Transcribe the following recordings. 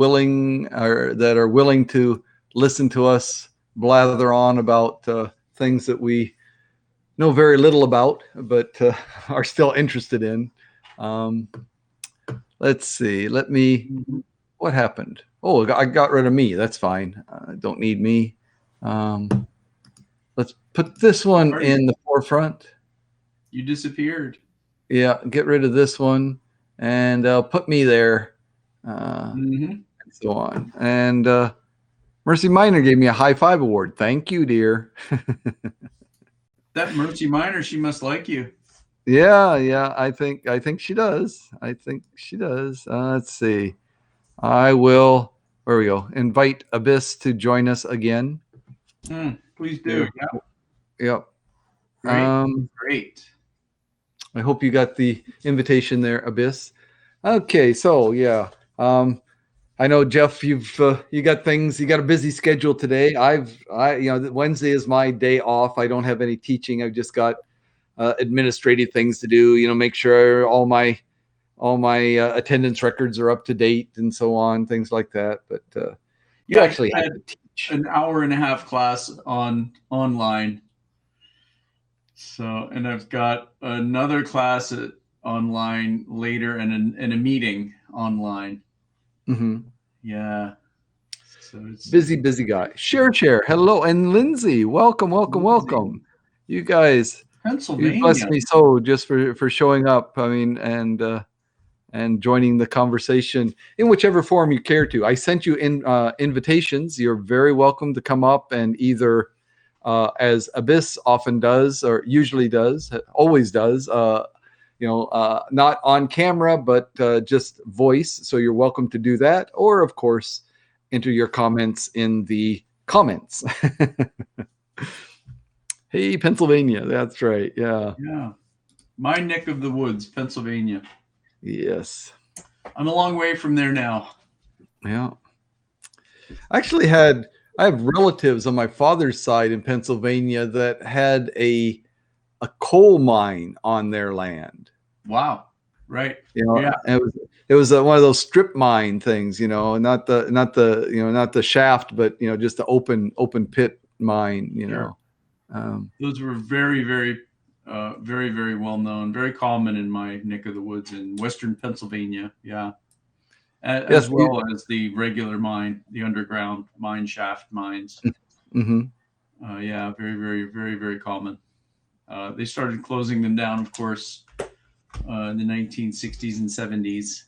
willing to listen to us blather on about things that we know very little about, but are still interested in. Um, let's see. What happened? Oh, I got rid of me. That's fine. Don't need me. Um, let's put this one in the forefront. You disappeared. Yeah, get rid of this one and put me there. And so on. And Mercy Minor gave me a high five award. Thank you, dear. That Mercy Minor, she must like you. Yeah. I think she does. I think she does. Let's see. I will. Where we go. Invite Abyss to join us again. Please do. Yep. Great. I hope you got the invitation there, Abyss. Okay, so yeah. I know, Jeff, you got things. You got a busy schedule today. Wednesday is my day off. I don't have any teaching. I've just got administrative things to do. Make sure all my attendance records are up to date and so on, things like that. But you actually had to teach an hour and a half class online. So, and I've got another class online later, and a meeting online. Mm-hmm. Yeah. So it's busy guy. Share. Hello, and Lindsay, welcome. You guys, Pennsylvania. You blessed me so just for showing up. I mean, and joining the conversation in whichever form you care to. I sent you invitations. You're very welcome to come up and either, as Abyss often does, or usually does, always does, not on camera, but just voice. So you're welcome to do that. Or, of course, enter your comments in the comments. Hey, Pennsylvania. That's right. Yeah. Yeah. My neck of the woods, Pennsylvania. Yes. I'm a long way from there now. Yeah. I have relatives on my father's side in Pennsylvania that had a coal mine on their land. Wow. Right. Yeah. It was one of those strip mine things, not the shaft, but just the open pit mine, Sure. Those were very, very, very, very well known, very common in my neck of the woods in Western Pennsylvania. Yeah. As well as the regular mine, the underground mine shaft mines. Mm-hmm. Yeah, very, very, very, very common. They started closing them down, of course, in the 1960s and 70s.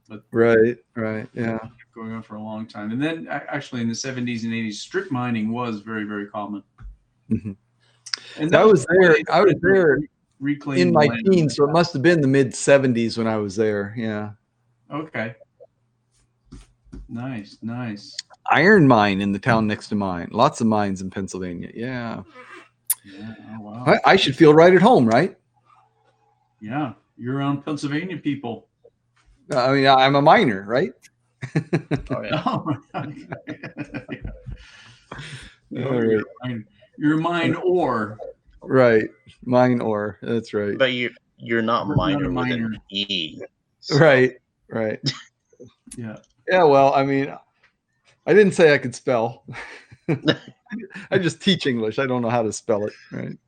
But right, yeah, going on for a long time. And then actually in the 70s and 80s, strip mining was very, very common. Mm-hmm. And I was there in my land. teens, so it must have been the mid 70s when I was there. Yeah. Okay. Nice. Iron mine in the town next to mine. Lots of mines in Pennsylvania. Yeah. Oh, wow. I should feel right at home, right? Yeah. You're around Pennsylvania people. I mean, I'm a miner, right? Oh, yeah. You're a mine ore. Right. Mine ore. That's right. But you're not minor with an E. So. Right. Yeah. Yeah, well, I mean, I didn't say I could spell. I just teach English. I don't know how to spell it, right?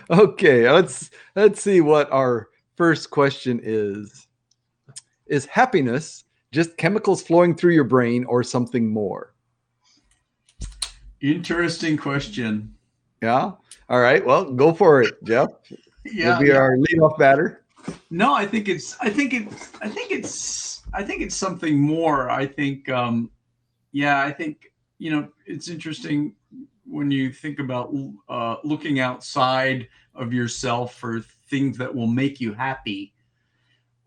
Okay, let's see what our first question is. Is happiness just chemicals flowing through your brain or something more? Interesting question. Yeah. All right. Well, go for it, Jeff. Yeah. You'll be our leadoff batter. No, I think it's something more. I think it's interesting when you think about looking outside of yourself for things that will make you happy.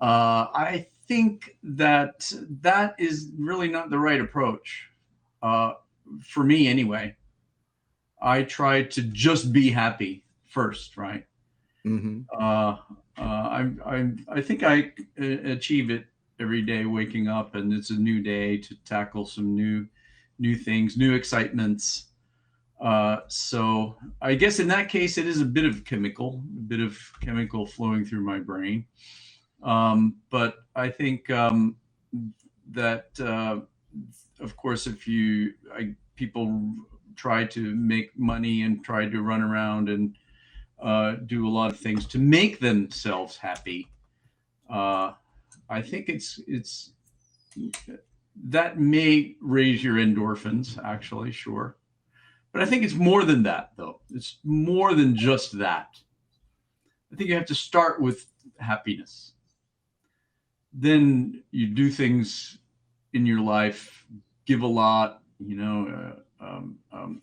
I think that is really not the right approach. For me anyway. I try to just be happy first, right? Mm-hmm. I think I achieve it every day, waking up, and it's a new day to tackle some new things, new excitements. So I guess in that case, it is a bit of chemical flowing through my brain. But I think that of course, if people try to make money and try to run around and do a lot of things to make themselves happy. Uh, I think it's that may raise your endorphins, actually, sure. But I think it's more than that, though. It's more than just that. I think you have to start with happiness. Then you do things in your life, give a lot,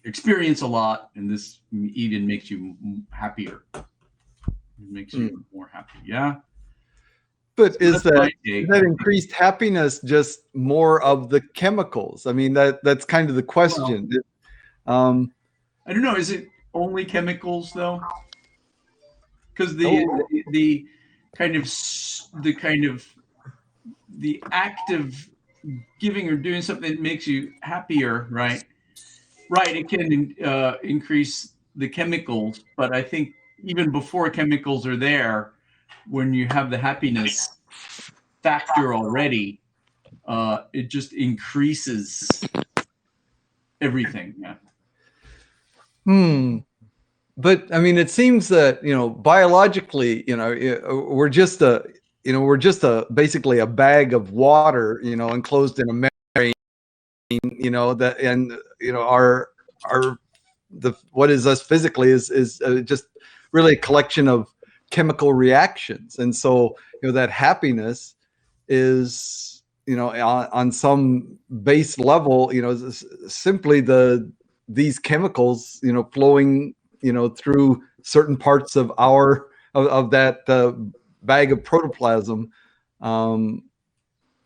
experience a lot, and this even makes you happier. It makes you more happy. Yeah. But So is that's my that take. is that increased happiness just more of the chemicals? I mean, that's kind of the question. Um, I don't know. Is it only chemicals though? Because oh, the kind of the kind of the act of giving or doing something that makes you happier, right? Right. It can increase the chemicals, but I think even before chemicals are there, when you have the happiness factor already, it just increases everything. Yeah. hmm. But I mean, it seems that biologically, we're just a basically a bag of water, enclosed in a membrane, that and our the what is us physically is just really a collection of chemical reactions, and so that happiness is on some base level, simply these chemicals flowing through certain parts of of that bag of protoplasm. um,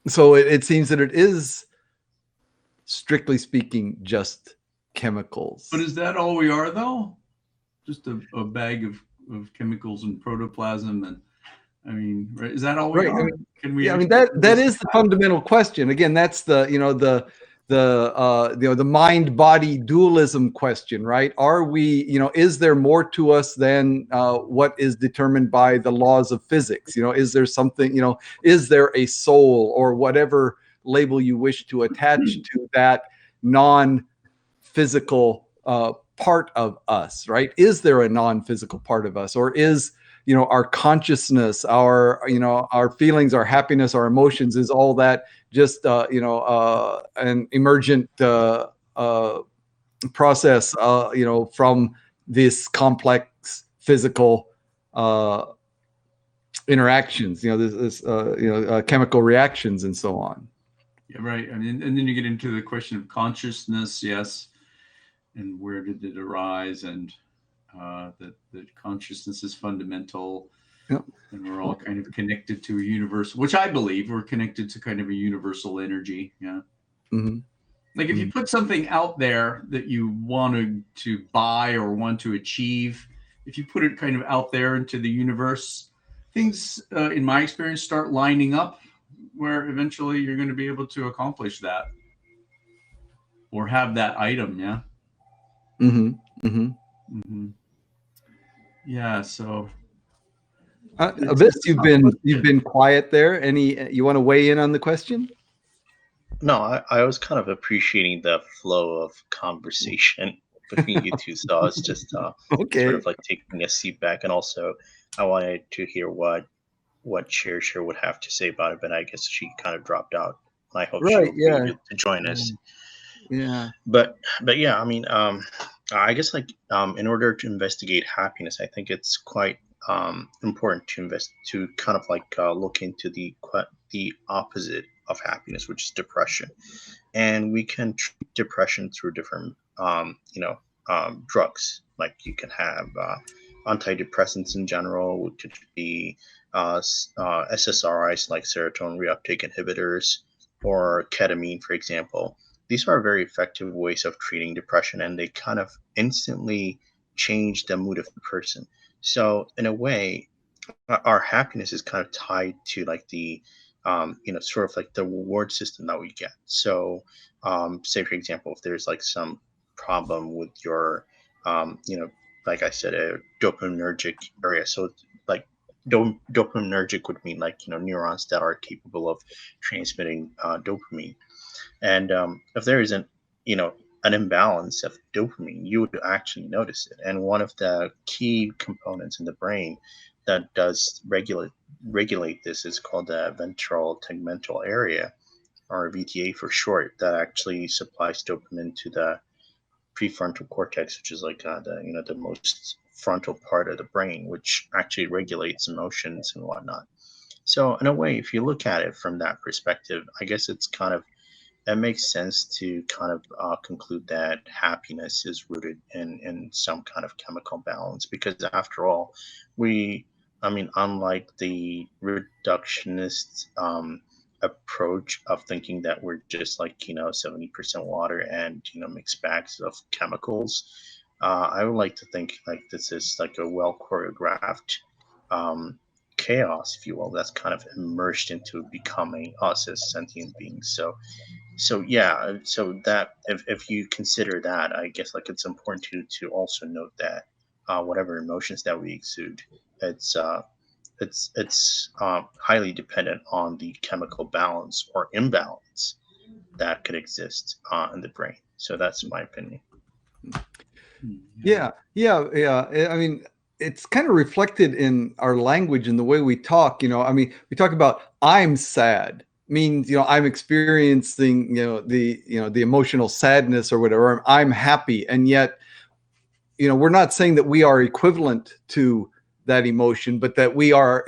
so it seems that it is, strictly speaking, just But chemicals. is that all we are though? Just a bag of chemicals and protoplasm, and I mean, right? Is that all we Right. I are? mean, Can we yeah. I mean, actually that is the fundamental question. Again, that's the mind body dualism question, right? Are we, is there more to us than what is determined by the laws of physics? Is there something? Is there a soul, or whatever label you wish to attach to that non physical part of us, right? Is there a non-physical part of us, or is our consciousness, our feelings, our happiness, our emotions, is all that just an emergent process, from this complex physical uh, interactions, chemical reactions, and so on. Yeah, right. I mean, and then you get into the question of consciousness, yes, and where did it arise, and that consciousness is fundamental, Yep. and we're all kind of connected to a universe, which I believe we're connected to kind of a universal energy. Yeah. Mm-hmm. Like if you put something out there that you wanted to buy or want to achieve, if you put it kind of out there into the universe, things, in my experience, start lining up where eventually you're going to be able to accomplish that or have that item. Yeah. Mm-hmm. Mm-hmm. Mm-hmm. Yeah. So Abyss, it's a you've tough been question. quiet there. Any you want to weigh in on the question? No, I was kind of appreciating the flow of conversation between you two, so I was just sort Okay. of like taking a seat back, and also I wanted to hear what Cher would have to say about it, but I guess she kind of dropped out. I hope Right. she'll be Yeah. able to join us. Mm. Yeah. But yeah, I mean, I guess like in order to investigate happiness, I think it's quite important to kind of like look into the opposite of happiness, which is depression, and we can treat depression through different drugs. Like you can have antidepressants in general, which could be SSRIs like serotonin reuptake inhibitors or ketamine, for example. These are very effective ways of treating depression, and they kind of instantly change the mood of the person. So in a way, our happiness is kind of tied to like the sort of like the reward system that we get. So say for example, if there's like some problem with your um, you know like I said, a dopaminergic area, so like dopaminergic would mean like neurons that are capable of transmitting dopamine. And if there isn't, you know, an imbalance of dopamine, you would actually notice it. And one of the key components in the brain that does regulate this is called the ventral tegmental area, or VTA for short, that actually supplies dopamine to the prefrontal cortex, which is like the most frontal part of the brain, which actually regulates emotions and whatnot. So in a way, if you look at it from that perspective, I guess it's kind of it makes sense to kind of conclude that happiness is rooted in some kind of chemical balance, because after all, we I mean, unlike the reductionist approach of thinking that we're just like 70% water and mixed bags of chemicals, I would like to think like this is like a well choreographed um, chaos, if you will, that's kind of immersed into becoming us as sentient beings. So yeah, so that if you consider that, I guess like it's important to also note that whatever emotions that we exude, it's uh, it's highly dependent on the chemical balance or imbalance that could exist in the brain. So that's my opinion. Yeah, yeah, yeah. I mean, it's kind of reflected in our language and the way we talk. I mean, we talk about "I'm sad" means I'm experiencing the emotional sadness or whatever. Or I'm happy, and yet we're not saying that we are equivalent to that emotion, but that we are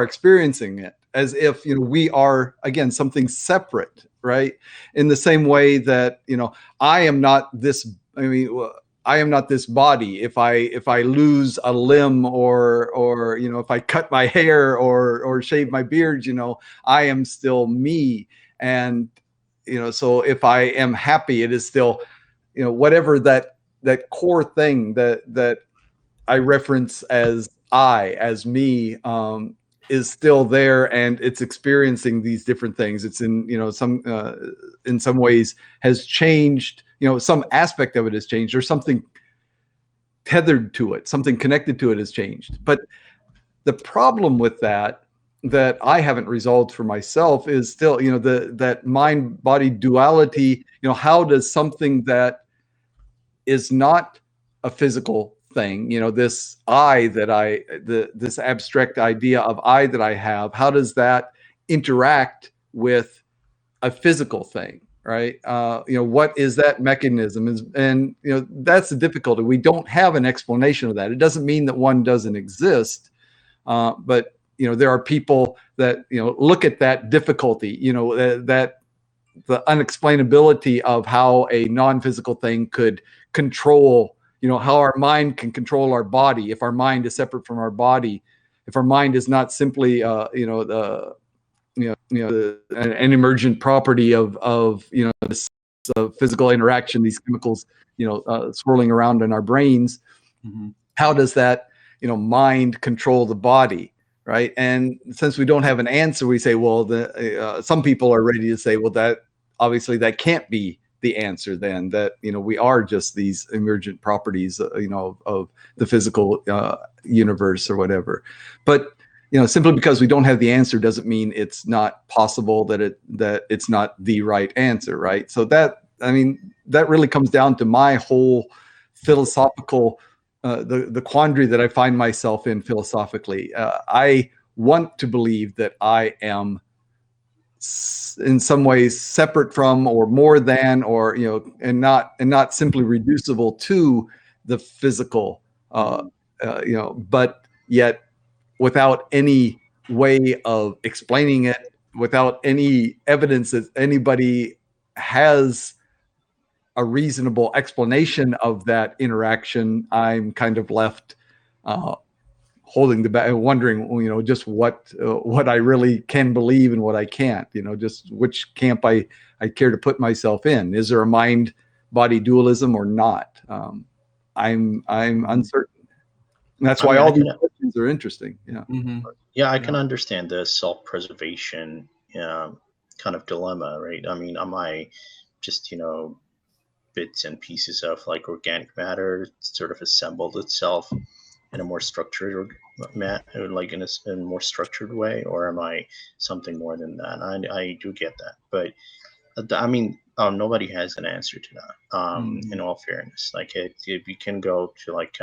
experiencing it as if we are, again, something separate, right? In the same way that I am not this. I mean, I am not this body. If I lose a limb, or if I cut my hair or shave my beard, I am still me. And so if I am happy, it is still whatever that core thing that I reference as as me, is still there, and it's experiencing these different things. It's in some ways has changed. Some aspect of it has changed, or something tethered to it, something connected to it has changed. But the problem with that I haven't resolved for myself is still that mind body duality. How does something that is not a physical thing, this this abstract idea of I that I have, how does that interact with a physical thing, right? What is that mechanism? And that's the difficulty. We don't have an explanation of that. It doesn't mean that one doesn't exist, but there are people that look at that difficulty, that the unexplainability of how a non-physical thing could control, how our mind can control our body. If our mind is separate from our body, if our mind is not simply an emergent property of this physical interaction, these chemicals swirling around in our brains, mm-hmm. How does that mind control the body, right? And since we don't have an answer, we say, well, some people are ready to say, well, that obviously that can't be the answer, then, that we are just these emergent properties of the physical universe or whatever. But simply because we don't have the answer doesn't mean it's not possible, that it's not the right answer, right? So that really comes down to my whole philosophical the quandary that I find myself in philosophically. I want to believe that I am in some ways separate from, or more than, or and not simply reducible to the physical, but yet without any way of explaining it, without any evidence that anybody has a reasonable explanation of that interaction, I'm kind of left holding the back, wondering, just what I really can believe and what I can't. Just which camp I care to put myself in. Is there a mind body dualism or not? I'm uncertain. And that's why all these questions are interesting. Yeah. Mm-hmm. Yeah, I can understand the self-preservation kind of dilemma, right? I mean, am I just bits and pieces of like organic matter sort of assembled itself in a more structured like in a more structured way, or am I something more than that? I do get that, but I mean, nobody has an answer to that. In Mm. all fairness, like if you can go to like,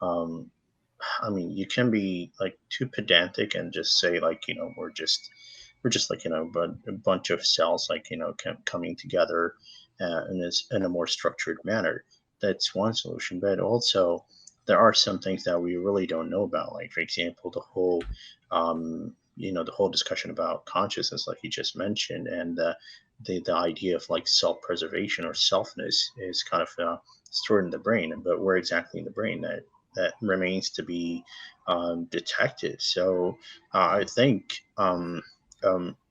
um, I mean, you can be like too pedantic and just say like, we're just like, but a bunch of cells like, coming together in a more structured manner. That's one solution, but also there are some things that we really don't know about. Like, for example, the whole discussion about consciousness, like you just mentioned, and the idea of like self-preservation or selfness is kind of stored in the brain, but where exactly in the brain that remains to be detected. So I think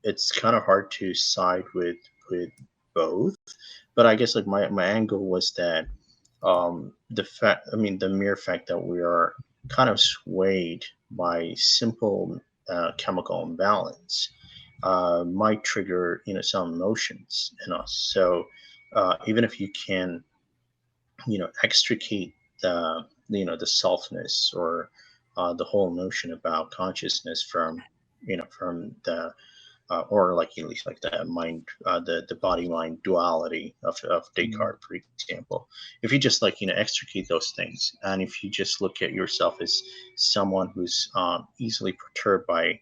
it's kind of hard to side with both, but I guess like my angle was that the mere fact that we are kind of swayed by simple chemical imbalance might trigger some emotions in us. So even if you can extricate the selfness or the whole notion about consciousness from the or like at least like the mind, the body mind duality of Mm. Descartes, for example. If you just like extricate those things, and if you just look at yourself as someone who's easily perturbed by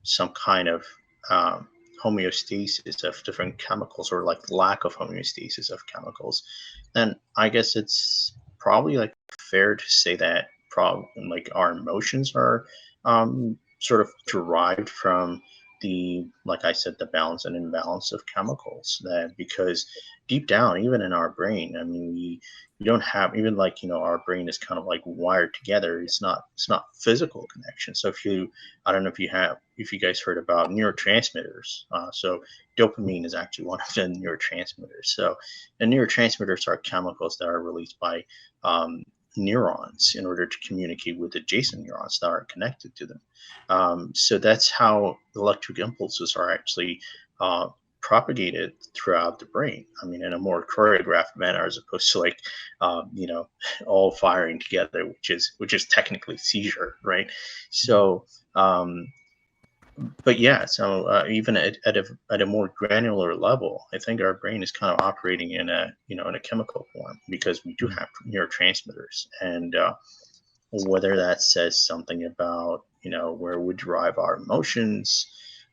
some kind of um, homeostasis of different chemicals, or like lack of homeostasis of chemicals, then I guess it's probably like fair to say that like our emotions are sort of derived from like I said, the balance and imbalance of chemicals. That because deep down, even in our brain, I mean, we don't have, even like our brain is kind of like wired together. It's not physical connection. So I don't know if you guys heard about neurotransmitters. So dopamine is actually one of the neurotransmitters. So the neurotransmitters are chemicals that are released by um, neurons in order to communicate with adjacent neurons that are connected to them. So that's how electric impulses are actually uh, propagated throughout the brain. I mean, in a more choreographed manner, as opposed to like, all firing together, which is technically seizure, right? So, um, but yeah, so even at a more granular level, I think our brain is kind of operating in a chemical form, because we do have neurotransmitters, and whether that says something about where we derive our emotions,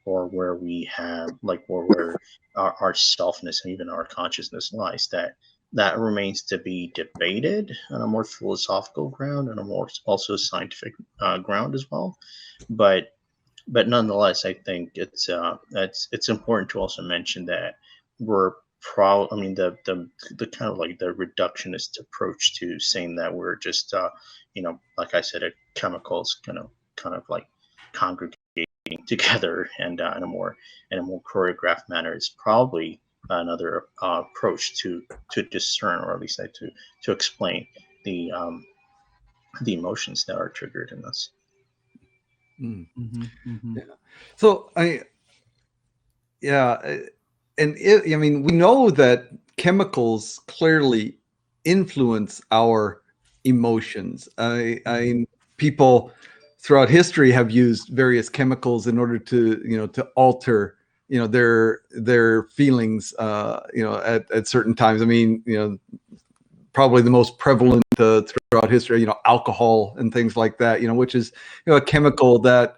or where we have like where our selfness and even our consciousness lies, that remains to be debated on a more philosophical ground and a more also scientific ground as well. But nonetheless, I think it's important to also mention that we're I mean, the kind of like the reductionist approach to saying that we're just like I said, chemicals kind of like congregating together, and in a more choreographed manner is probably another approach to discern, or at least like to explain the um, the emotions that are triggered in us. Mm. Mm-hmm. Mm-hmm. Yeah. So yeah, and I mean, we know that chemicals clearly influence our emotions. People throughout history have used various chemicals in order to alter their feelings at certain times. I mean, probably the most prevalent throughout history, alcohol and things like that, which is a chemical that,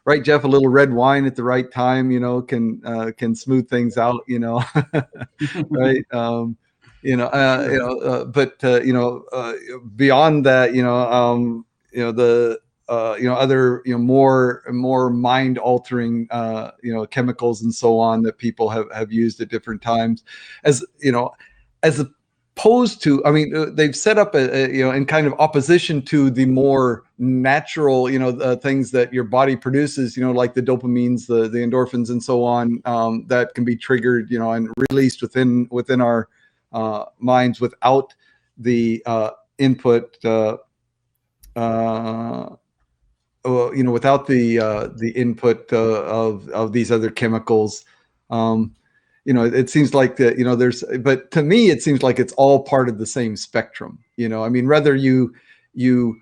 right, Jeff, a little red wine at the right time, can smooth things out, right. But beyond that, the other more mind altering chemicals and so on that people have used at different times, as as opposed to, I mean, they've set up in kind of opposition to the more natural, things that your body produces, like the dopamines, the endorphins, and so on, that can be triggered, and released within our minds without the input, without the input of these other chemicals. Um, it seems like that, but to me, it seems like it's all part of the same spectrum. I mean, whether you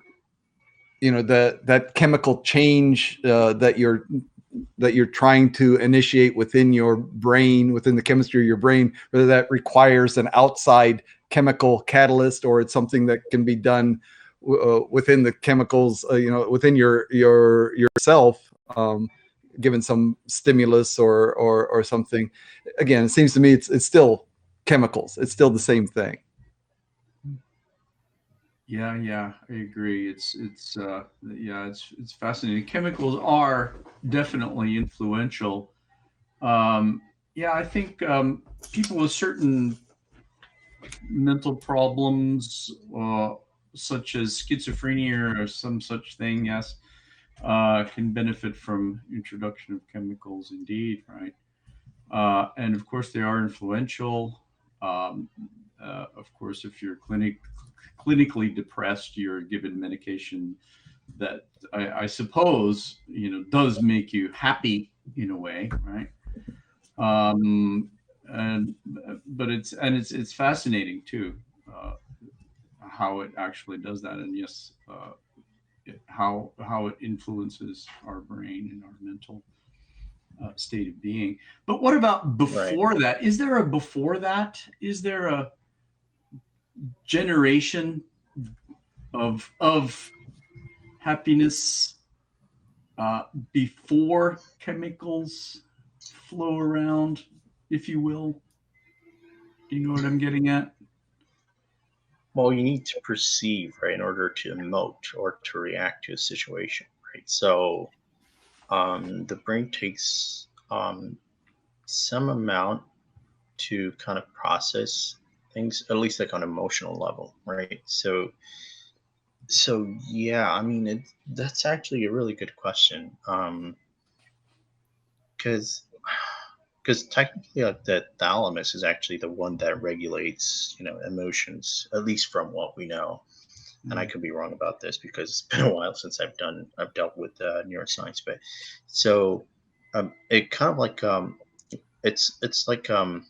that chemical change that you're trying to initiate within your brain, within the chemistry of your brain, whether that requires an outside chemical catalyst or it's something that can be done within the chemicals, within yourself, given some stimulus or something. Again, it seems to me it's still chemicals. It's still the same thing. Yeah, I agree. It's fascinating. Chemicals are definitely influential. Yeah, I think people with certain mental problems, such as schizophrenia or some such thing, yes, can benefit from introduction of chemicals. Indeed, right? And of course, they are influential. Um, of course, if you're clinically depressed, you're given medication that I suppose does make you happy in a way, right? Um, and but it's fascinating too, uh, how it actually does that, and yes, how it influences our brain and our mental state of being. But what about Right. before that? Is there a before that? Is there a generation of happiness uh, before chemicals flow around, if you will? Do you know what I'm getting at? Well, you need to perceive, right, in order to emote or to react to a situation, right? So the brain takes some amount to kind of process things, at least like on an emotional level, right? So yeah, I mean, that's actually a really good question, because technically, like the thalamus is actually the one that regulates, emotions, at least from what we know. And I Mm. could be wrong about this because it's been a while since I've dealt with neuroscience, but so it kind of like it's like um,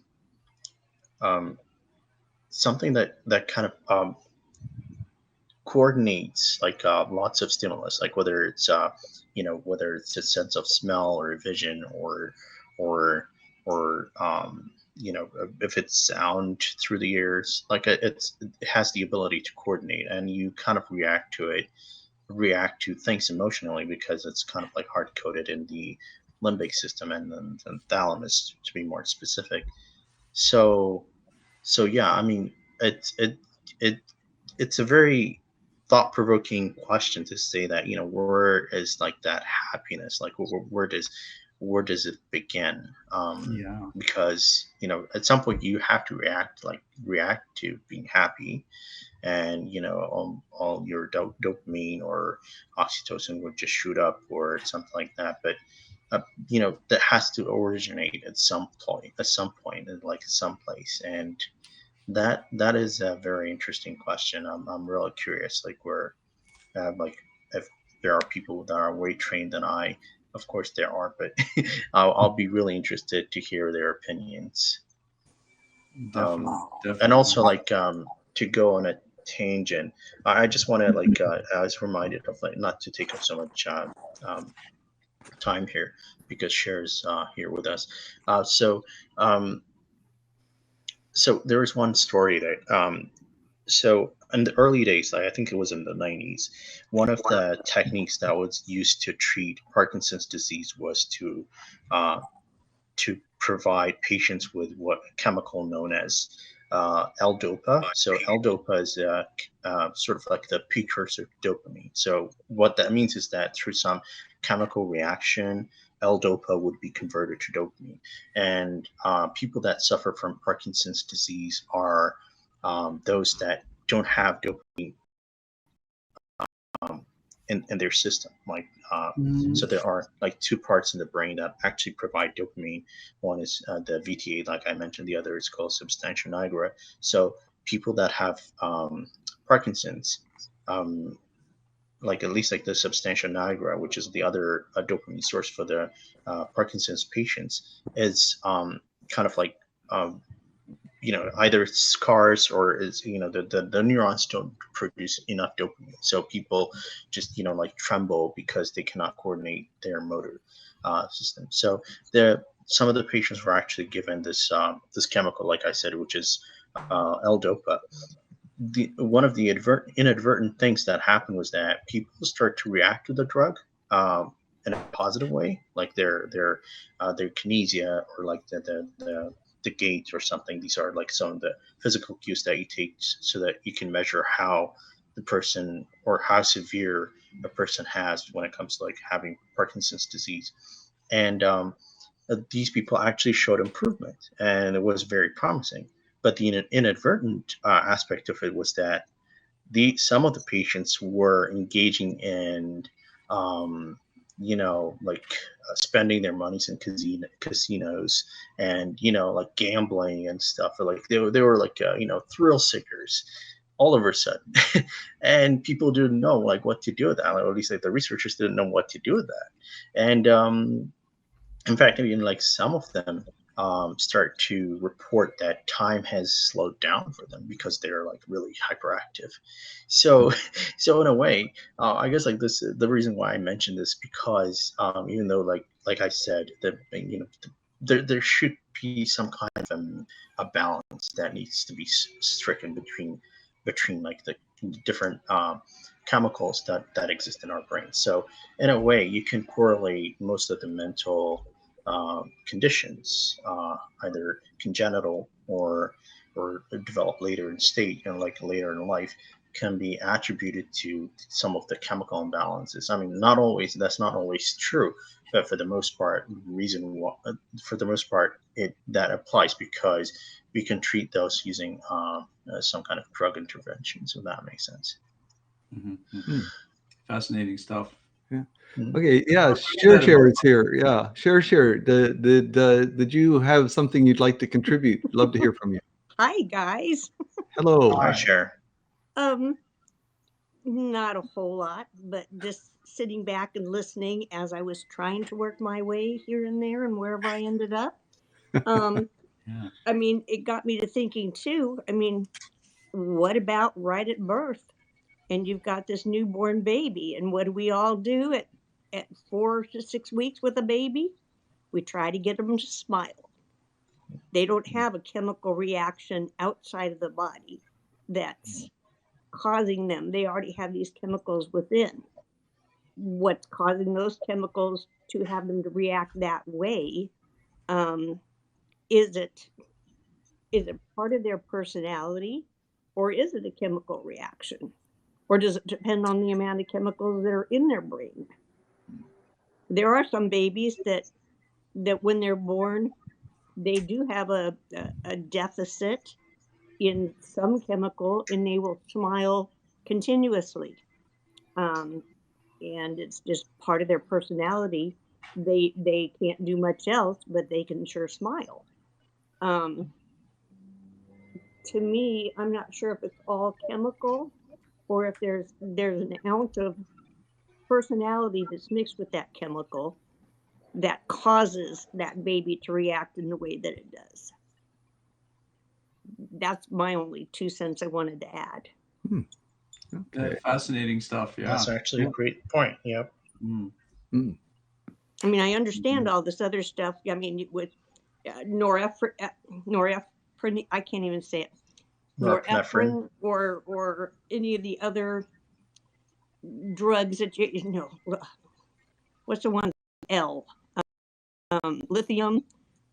something that kind of coordinates like lots of stimulus, like whether it's a sense of smell or vision or if it's sound through the ears, like it has the ability to coordinate, and you kind of react to things emotionally because it's kind of like hard coded in the limbic system and then the thalamus, to be more specific. So yeah, I mean, it it's a very thought provoking question to say that, where is like that happiness, like where does it begin? Yeah. Because at some point you have to react to being happy, and all your dopamine or oxytocin would just shoot up or something like that. But that has to originate at some point, like some place. And that is a very interesting question. I'm really curious, like like if there are people that are way trained than I. Of course there are, but I'll be really interested to hear their opinions. Definitely, And definitely. also, like, to go on a tangent, I just want to, like, I was reminded of, like, not to take up so much um, time here because Cher's here with us. Uh, so um, so there was one story that so in the early days, like I think it was in the 90s, one of the techniques that was used to treat Parkinson's disease was uh, to provide patients with what chemical known as L-DOPA. So L-DOPA is sort of like the precursor to dopamine. So what that means is that through some chemical reaction, L-DOPA would be converted to dopamine. And people that suffer from Parkinson's disease are those that don't have dopamine um, in their system. Like, so Mhm. there are like two parts in the brain that actually provide dopamine. One is the VTA, like I mentioned. The other is called substantia nigra. So people that have Parkinson's, um, like at least like the substantia nigra, which is the other dopamine source for the Parkinson's patients, is kind of like um, either scars or is the neurons don't produce enough dopamine, so people just like tremble because they cannot coordinate their motor system. So some of the patients were actually given this chemical, like I said, which is L-DOPA. One of the inadvertent things that happened was that people start to react to the drug in a positive way, like their kinesia, or like the gait or something. These are like some of the physical cues that you take so that you can measure how the person, or how severe a person has when it comes to like having Parkinson's disease. And these people actually showed improvement, and it was very promising. But the inadvertent aspect of it was that some of the patients were engaging in, um, like spending their monies in casinos, and like gambling and stuff. Or like they were like thrill seekers all of a sudden, and people didn't know like what to do with that. Or at least like the researchers didn't know what to do with that. And in fact, even like some of them start to report that time has slowed down for them because they're like really hyperactive. So, so in a way, I guess like this, the reason why I mentioned this, because even though like I said that there should be some kind of a balance that needs to be stricken between like the different chemicals that exist in our brain. So in a way, you can correlate most of the mental conditions, either congenital or develop later in state, like later in life, can be attributed to some of the chemical imbalances. I mean, not always. That's not always true, but for the most part, it that applies because we can treat those using some kind of drug intervention. So that makes sense. Mm-hmm. Hmm. Fascinating stuff. Yeah. Mhm. Okay. Yeah. That Share is here. Yeah. Share. Did you have something you'd like to contribute? Love to hear from you. Hi, guys. Hello. Hi, Hi. Cher. Um, Not a whole lot, but just sitting back and listening as I was trying to work my way here and there and wherever I ended up. Um, Yeah. I mean, it got me to thinking too. I mean, what about right at birth? And you've got this newborn baby, and what do we all do at 4 to 6 weeks with a baby? We try to get them to smile. They don't have a chemical reaction outside of the body that's causing them. They already have these chemicals within. What's causing those chemicals to have them to react that way? Um, is it part of their personality, or is it a chemical reaction, or does it depend on the amount of chemicals that are in their brain? There are some babies that when they're born, they do have a deficit in some chemical, and they will smile continuously. Um, and it's just part of their personality. They can't do much else, but they can sure smile. Um, to me, I'm not sure if it's all chemical or if there's an ounce of personality that's mixed with that chemical that causes that baby to react in the way that it does. That's my only 2 cents I wanted to add. Hmm. Okay. Fascinating stuff. Yeah. That's actually a great point. Yep. Mm. Hmm. I mean, I understand all this other stuff. I mean, with norepinephrine, I can't even say it. Norepinephrine. Norepinephrine or any of the other drugs that what's the one L lithium,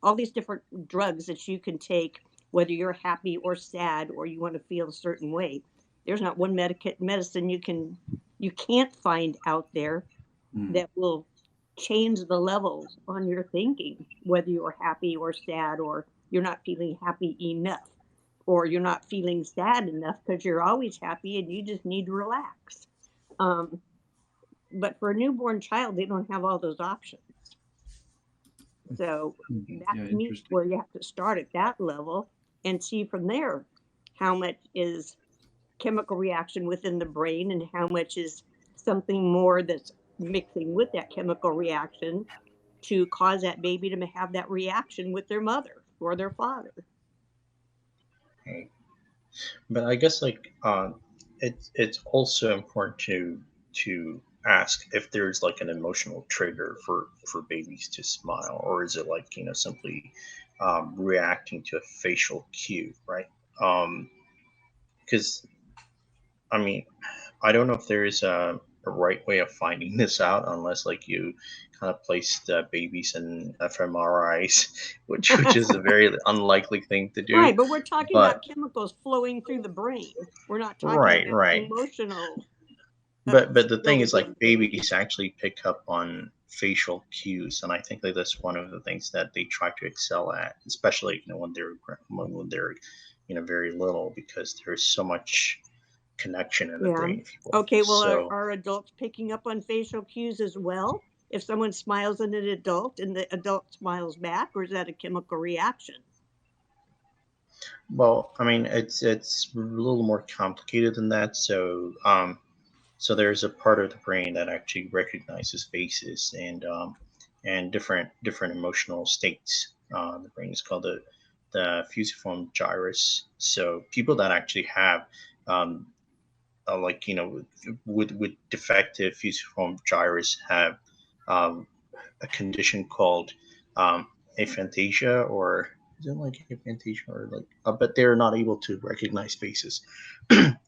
all these different drugs that you can take whether you're happy or sad or you want to feel a certain way. There's not one medicine you can't find out there Mm. that will change the levels on your thinking, whether you're happy or sad, or you're not feeling happy enough, or you're not feeling sad enough because you're always happy and you just need to relax. Um, but for a newborn child, they don't have all those options. So that Yeah. to me is Interesting. where you have to start at that level and see from there how much is chemical reaction within the brain and how much is something more that's mixing with that chemical reaction to cause that baby to have that reaction with their mother or their father. Right. But I guess like it's also important to ask if there's like an emotional trigger for babies to smile, or is it like simply reacting to a facial cue, right? Because I mean, I don't know if there is a right way of finding this out unless like you kind of place the babies in fMRIs, which is a very unlikely thing to do. Right, but we're talking But about chemicals flowing through the brain. We're not talking right, about right. emotional But the thing is, ability. like, babies actually pick up on facial cues, and I think that that's one of the things that they try to excel at, especially when they're very little, because there's so much connection in the Yeah. brain, if you will. Okay, well, So, are adults picking up on facial cues as well? If someone smiles at an adult and the adult smiles back, or is that a chemical reaction? well, I mean, it's a little more complicated than that. So there's a part of the brain that actually recognizes faces and different emotional states. The brain is called the fusiform gyrus. So people that actually have um, like with defective fusiform gyrus have um, a condition called um, aphantasia, or is it like aphantasia, or like but they're not able to recognize faces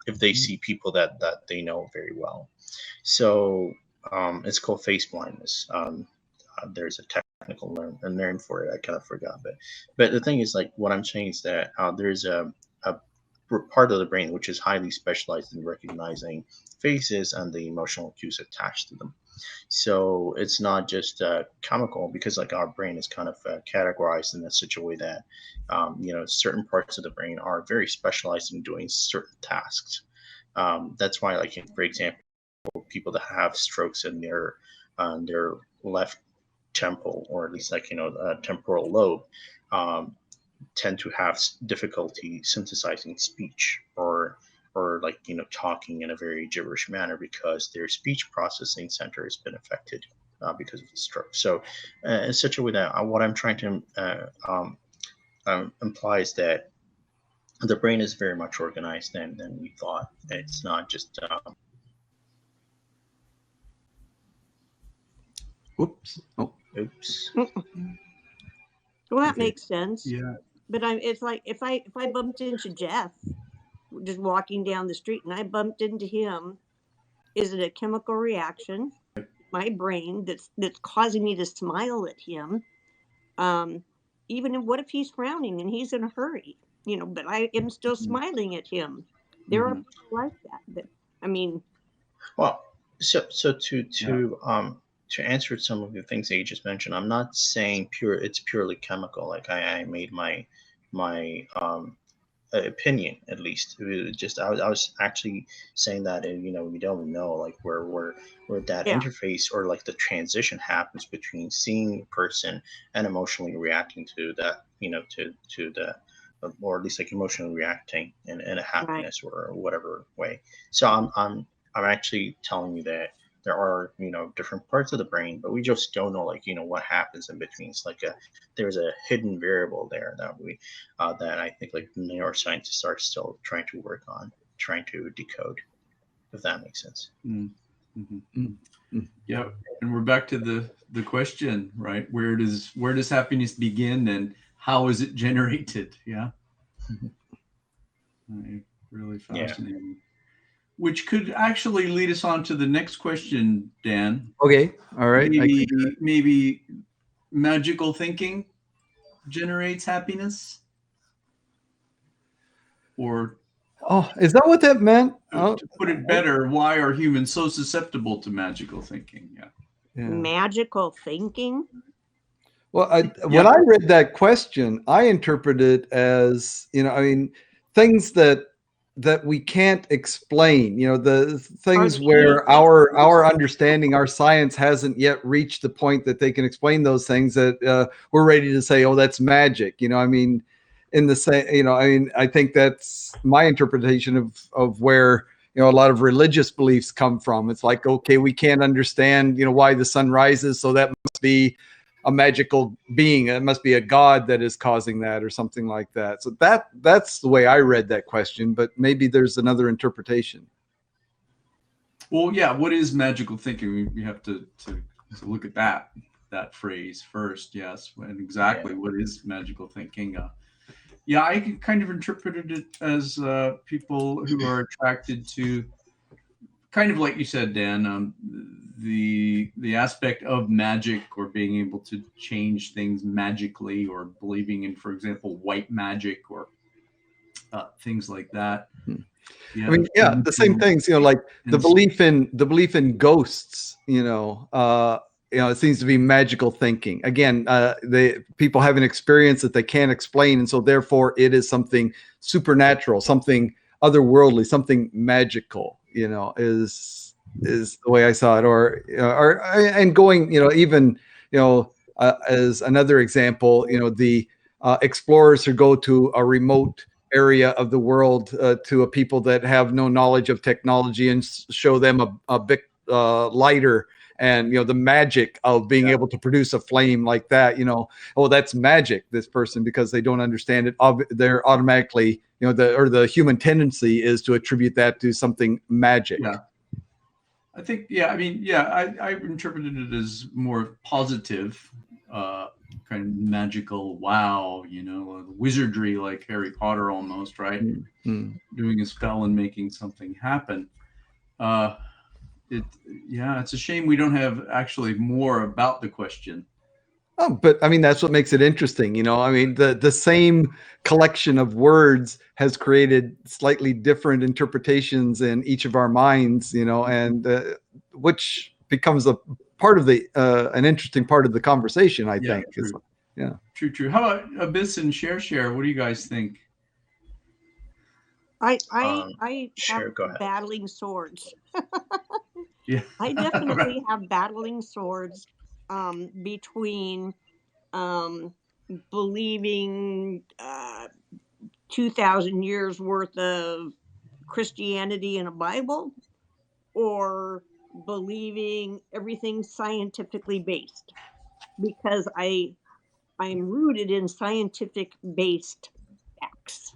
if they see people that they know very well. So it's called face blindness. There's a technical a name for it. I kind of forgot, but the thing is, like, what I'm saying is that there's a part of the brain which is highly specialized in recognizing faces and the emotional cues attached to them. So it's not just chemical, because like our brain is kind of categorized in such a way that certain parts of the brain are very specialized in doing certain tasks. That's why, like, for example, people that have strokes in their left temple, or at least like temporal lobe, um, tend to have difficulty synthesizing speech, or like talking in a very gibberish manner, because their speech processing center has been affected because of the stroke. So in such a way that what I'm trying to imply is that the brain is very much organized than we thought. It's not just Whoops. Oh, oops. Well, that Okay. makes sense. Yeah. But it's like if I bumped into Jeff just walking down the street and I bumped into him, is it a chemical reaction? My brain that's causing me to smile at him. Um, what if he's frowning and he's in a hurry? But I am still smiling at him. There are Mhm. people like that. But I mean, Well, so to Yeah. to answer some of the things that you just mentioned, I'm not saying it's purely chemical. Like I made my opinion, at least. It was just I was actually saying that we don't know, like, where that yeah, interface, or like the transition happens between seeing a person and emotionally reacting to that, to the or at least like emotionally reacting in a right. happiness or whatever way. So I'm actually telling you that there are different parts of the brain, but we just don't know, like, what happens in between. It's like there's a hidden variable there that I think like neuroscientists are still trying to work on, trying to decode, if that makes sense. Mm. Mhm. mm, mm. Yeah, and we're back to the question, right? Where does happiness begin, and how is it generated? Yeah, really Yeah. fascinating. Which could actually lead us on to the next question, Dan. Okay. All right. I can Maybe do that. maybe magical thinking generates happiness, or Oh, is that what that meant? Oh, to put it better, why are humans so susceptible to magical thinking? Yeah. yeah. Magical thinking. Well, when Yeah. I read that question, I interpreted it as, I mean, things that we can't explain. The Or things that you where can't our understand. understanding, our science hasn't yet reached the point that they can explain those things, that we're ready to say, oh, that's magic. I mean, in the same, I mean, I think that's my interpretation of where a lot of religious beliefs come from. It's like, okay, we can't understand why the sun rises, so that must be a magical being. It must be a god that is causing that or something like that. So that's the way I read that question, but maybe there's another interpretation. Well, yeah. What is magical thinking? We have to look at that phrase first. Yes, and exactly Yeah. what is magical thinking? Yeah, I kind of interpreted it as people who are attracted to, kind of like you said, Dan, the aspect of magic, or being able to change things magically, or believing in, for example, white magic, or things like that. Hmm. I Yeah, mean, yeah, the same things, like and the belief in ghosts, it seems to be magical thinking. Again, people have an experience that they can't explain, and so therefore it is something supernatural, something otherworldly, something magical, is the way I saw it. And going, even, as another example, the explorers who go to a remote area of the world, to a people that have no knowledge of technology, and show them a bit lighter, and the magic of being able to produce a flame like that. Oh, that's magic, this person, because they don't understand it. They're automatically, the human tendency is to attribute that to something magic. yeah. I think, yeah, I mean, yeah, I interpreted it as more positive, uh, kind of magical, wow, wizardry, like Harry Potter almost, right? Mm-hmm. Doing a spell and making something happen. Uh, yeah, it's a shame we don't have actually more about the question. Oh, but I mean, that's what makes it interesting. I mean, the same collection of words has created slightly different interpretations in each of our minds, and which becomes a part of an interesting part of the conversation, I Yeah, think. true. Yeah. True. How about Abyss and Share? What do you guys think? I have Sure, go ahead. battling swords. Yeah. I definitely have battling swords between um, believing 2,000 years worth of Christianity in a Bible, or believing everything scientifically based, because I'm rooted in scientific based facts.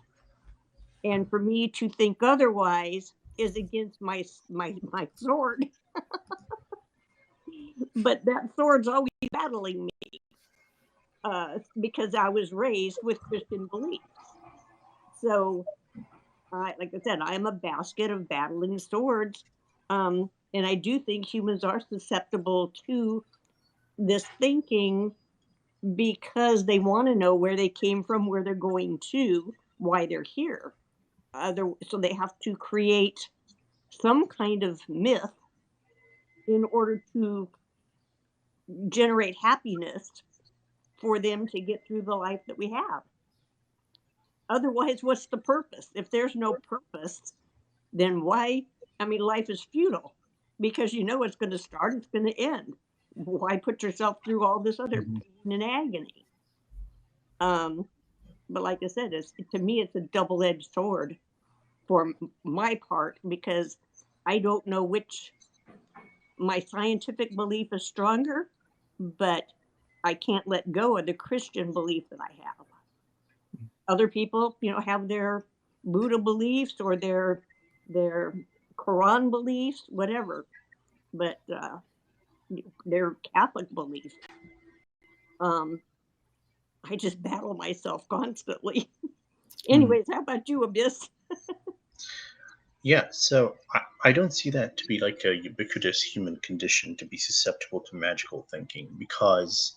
And for me to think otherwise is against my sword. But that sword's always battling me, because I was raised with Christian beliefs. So, like I said, I am a basket of battling swords. And I do think humans are susceptible to this thinking, because they want to know where they came from, where they're going to, why they're here. So they have to create some kind of myth in order to generate happiness for them to get through the life that we have. Otherwise, what's the purpose? If there's no purpose, then why? I mean, life is futile, because you know it's going to start, it's going to end. Why put yourself through all this other Mhm. pain and agony? Um, but like I said, to me, it's a double-edged sword for my part, because I don't know which my scientific belief is stronger, but I can't let go of the Christian belief that I have. Other people, have their Buddha beliefs, or their Quran beliefs, whatever, but their Catholic beliefs. Um, I just battle myself constantly. Anyways, how about you, Abyss? Yeah, so I don't see that to be like a ubiquitous human condition to be susceptible to magical thinking, because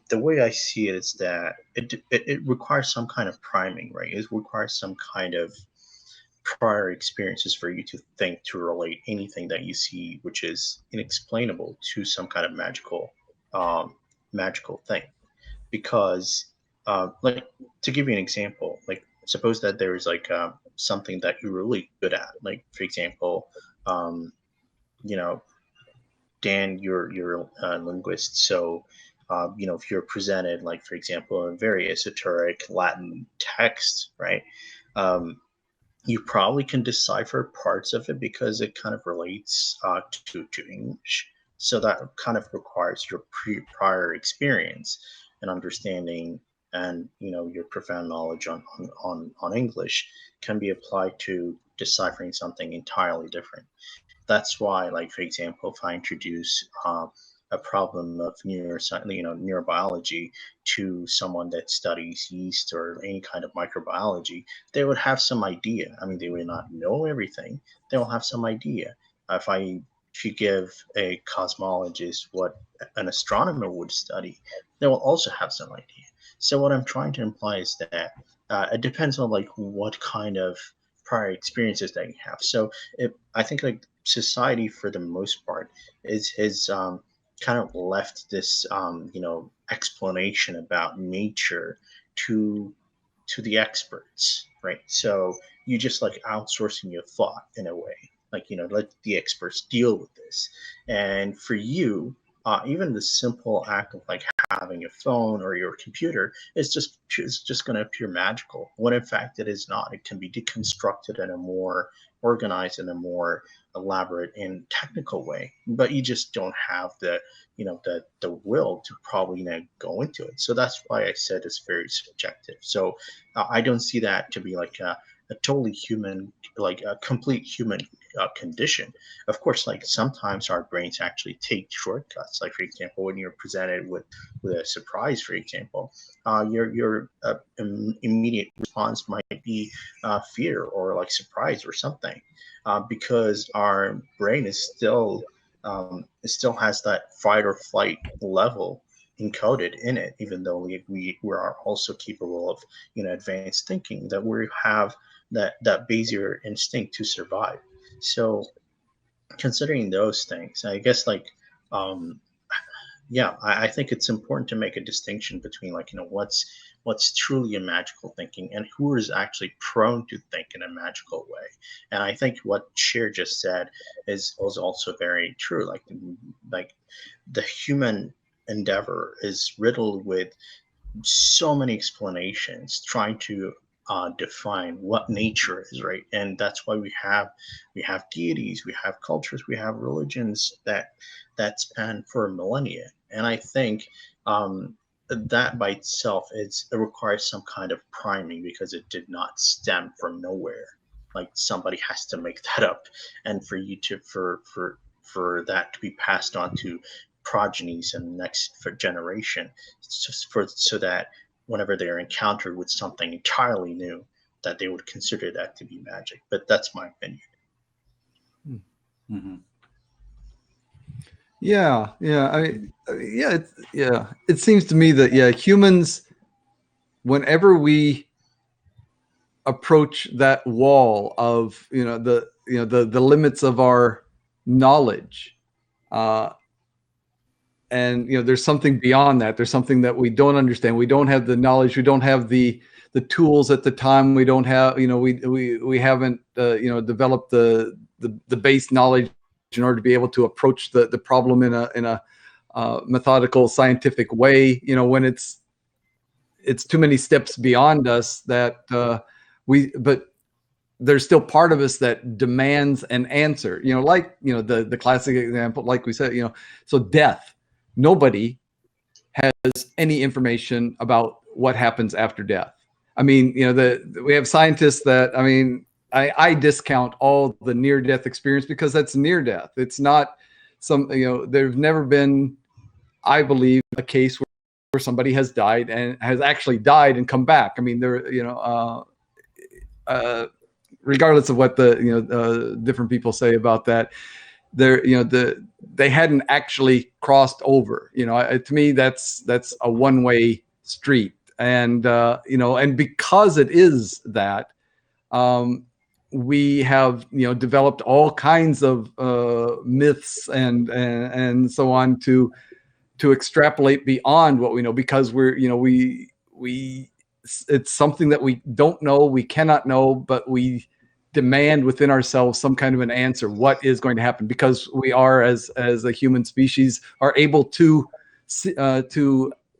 the way I see it is that it requires some kind of priming, right? It requires some kind of prior experiences for you to think, to relate anything that you see which is inexplainable to some kind of um, magical thing. Because like, to give you an example, like, suppose that there is like something that you're really good at, like, for example, um, you know Dan, you're a linguist, so if you're presented, like, for example, a very esoteric Latin text, right? um, you probably can decipher parts of it because it kind of relates to English. So that kind of requires your prior experience and understanding, and your profound knowledge on English can be applied to deciphering something entirely different. That's why, like, for example, if I introduce a problem of neurobiology to someone that studies yeast or any kind of microbiology, they would have some idea. I mean, they would not know everything. They will have some idea. If you give a cosmologist what an astronomer would study, they will also have some idea. So what I'm trying to imply is that it depends on like what kind of prior experiences that you have. So I think like society for the most part is has kind of left this explanation about nature to the experts, right? So you just like outsourcing your thought in a way, like let the experts deal with this. And for you, even the simple act of like having a phone or your computer is just going to appear magical when in fact it is not. It can be deconstructed in a more organized and a more elaborate and technical way, but you just don't have the will to probably go into it. So that's why I said it's very subjective. So I don't see that to be like a totally human, like a complete human condition. Of course, like sometimes our brains actually take shortcuts. Like for example, when you're presented with a surprise, for example, your immediate response might be fear or like surprise or something, because our brain is still it still has that fight or flight level encoded in it, even though we are also capable of advanced thinking, that we have that basic instinct to survive. So considering those things, I guess like um, yeah, I think it's important to make a distinction between like what's truly a magical thinking and who is actually prone to think in a magical way. And I think what Cher just said is also very true. Like the human endeavor is riddled with so many explanations trying to define what nature is, right? And that's why we have deities, we have cultures, we have religions that span for millennia. And I think that by itself it requires some kind of priming, because it did not stem from nowhere. Like somebody has to make that up, and for you to for that to be passed on to progenies and next for generation, it's just for so that whenever they're encountered with something entirely new, that they would consider that to be magic. But that's my opinion. Mm-hmm. Yeah, yeah, it seems to me that humans, whenever we approach that wall of the limits of our knowledge, and there's something beyond that. There's something that we don't understand. We don't have the knowledge. We don't have the tools at the time. We don't have we haven't developed the base knowledge in order to be able to approach the problem in a methodical, scientific way. When it's too many steps beyond us, that but there's still part of us that demands an answer. Like the classic example, like we said, so death. Nobody has any information about what happens after death. I mean, we have scientists that, I mean, I discount all the near death experience because that's near death. It's not there's never been, I believe, a case where somebody has died and has actually died and come back. I mean, there, regardless of what the different people say about that, they hadn't actually crossed over. To me, that's a one-way street. And and because it is that, we have developed all kinds of myths and so on to extrapolate beyond what we know, because we it's something that we don't know, we cannot know, but we demand within ourselves some kind of an answer. What is going to happen? Because we are, as a human species, are able to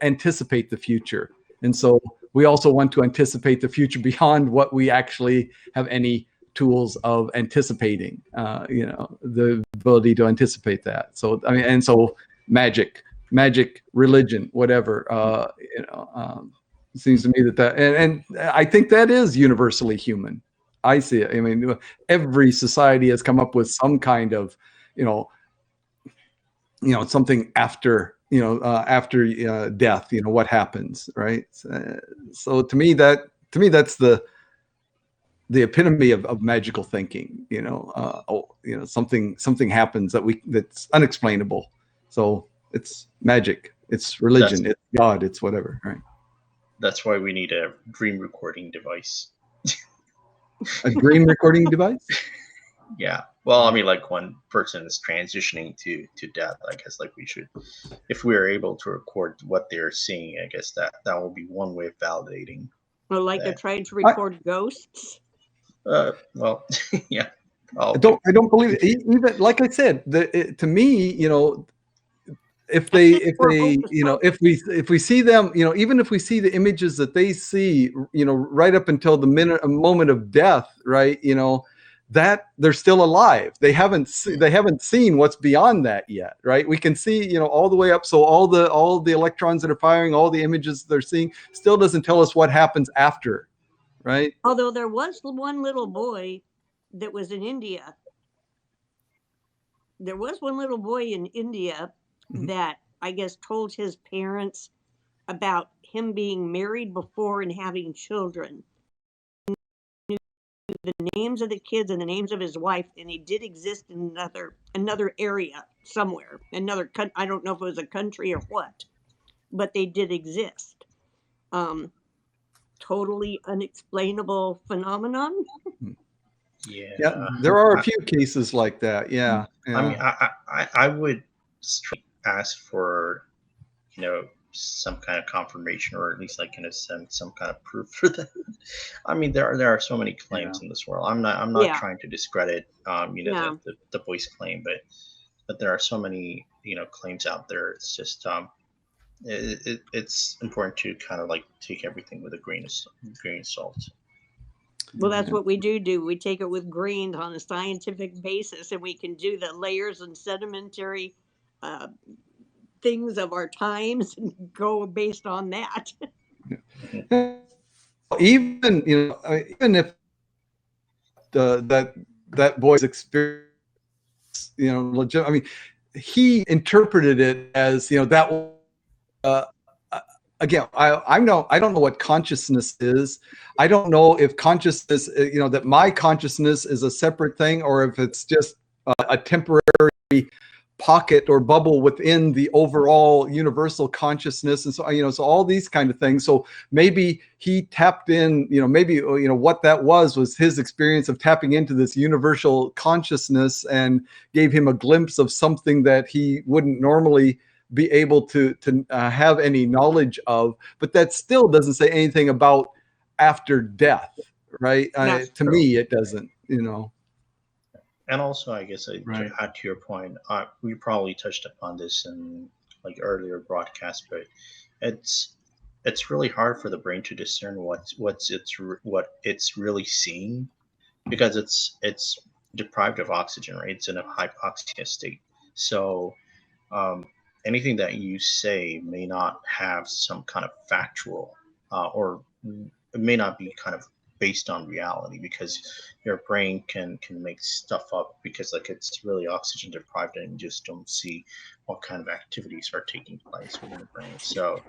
anticipate the future, and so we also want to anticipate the future beyond what we actually have any tools of anticipating, the ability to anticipate that. So I mean, and so magic, religion, whatever, seems to me and I think that is universally human. I see it. I mean, every society has come up with some kind of, something after, after death. What happens, right? So to me, that's the epitome of magical thinking. Something happens that's unexplainable. So it's magic, it's religion, it's God, it's whatever, right? That's why we need a dream recording device. A dream recording device? Yeah. Well, I mean, like when person is transitioning to death, I guess like we should, if we are able to record what they're seeing, I guess that will be one way of validating. Or like they're trying to record ghosts. Well, yeah. I don't believe it. Even like I said, to me, if we see them, even if we see the images that they see, right up until the moment of death, right, that they're still alive. They haven't seen what's beyond that yet, right? We can see, all the way up. So all the electrons that are firing, all the images they're seeing, still doesn't tell us what happens after, right? Although there was one little boy that was in India. There was one little boy in India that I guess told his parents about him being married before and having children. He knew the names of the kids and the names of his wife, and he did exist in another area somewhere. I don't know if it was a country or what, but they did exist. Totally unexplainable phenomenon. Yeah, there are a few cases like that. Yeah. I mean, I would ask for, some kind of confirmation, or at least like some kind of proof for that. I mean, there are so many claims in this world. I'm not trying to discredit the boy's claim, but there are so many claims out there. It's just it's important to kind of like take everything with a grain of salt. Well, that's what we do. We take it with grains on a scientific basis, and we can do the layers and sedimentary things of our times and go based on that. Even if that boy's experience, legit. I mean, he interpreted it as that. Again, I don't know what consciousness is. I don't know if consciousness, that my consciousness is a separate thing, or if it's just a temporary pocket or bubble within the overall universal consciousness. And so, so all these kind of things. So maybe he tapped in, maybe, what that was his experience of tapping into this universal consciousness, and gave him a glimpse of something that he wouldn't normally be able to have any knowledge of. But that still doesn't say anything about after death, right? To me, it doesn't, And also, I guess to add to your point, we probably touched upon this in like earlier broadcasts, but it's really hard for the brain to discern what it's really seeing, because it's deprived of oxygen, right? It's in a hypoxia state. So anything that you say may not have some kind of factual, or it may not be kind of based on reality, because your brain can make stuff up, because like it's really oxygen deprived, and you just don't see what kind of activities are taking place within the brain. So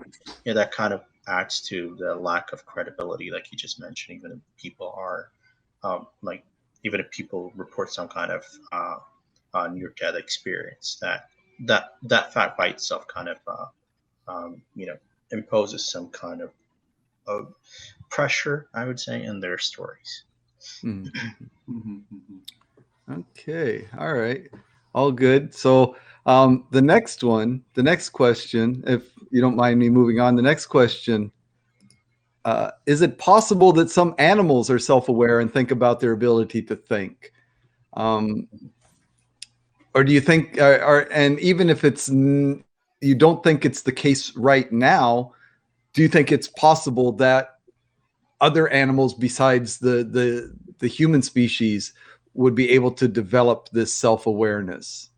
that kind of adds to the lack of credibility, like you just mentioned. Even if people are even if people report some kind of near-death experience, that fact by itself kind of imposes some kind of pressure, I would say, in their stories. Okay, all right, all good. So the next question, if you don't mind me moving on, the next question: is it possible that some animals are self-aware and think about their ability to think? Or do you think, and even if you don't think it's the case right now, do you think it's possible that other animals besides the human species would be able to develop this self-awareness?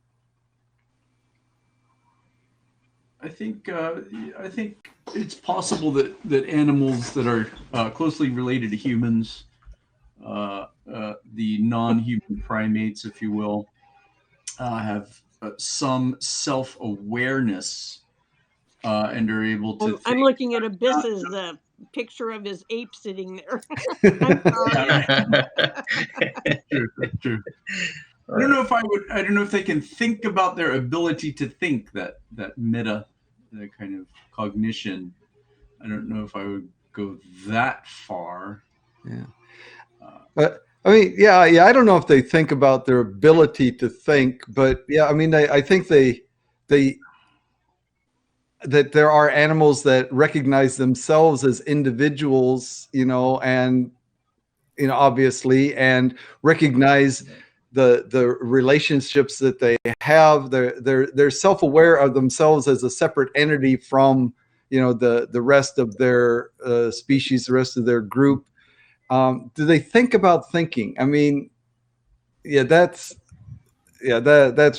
I think it's possible that animals that are closely related to humans, the non-human primates, if you will, have some self-awareness and are able to I'm think. looking at Abyss's picture of his ape sitting there. I'm sorry. True, that's true. I Right. don't know if I would. I don't know if they can think about their ability to think. That meta, that kind of cognition. I don't know if I would go that far. Yeah. But I mean, yeah. I don't know if they think about their ability to think, but yeah, I mean, I think they that there are animals that recognize themselves as individuals, and obviously, and recognize the relationships that they have. They're self-aware of themselves as a separate entity from the rest of their species, the rest of their group. Do they think about thinking? I mean, yeah, that's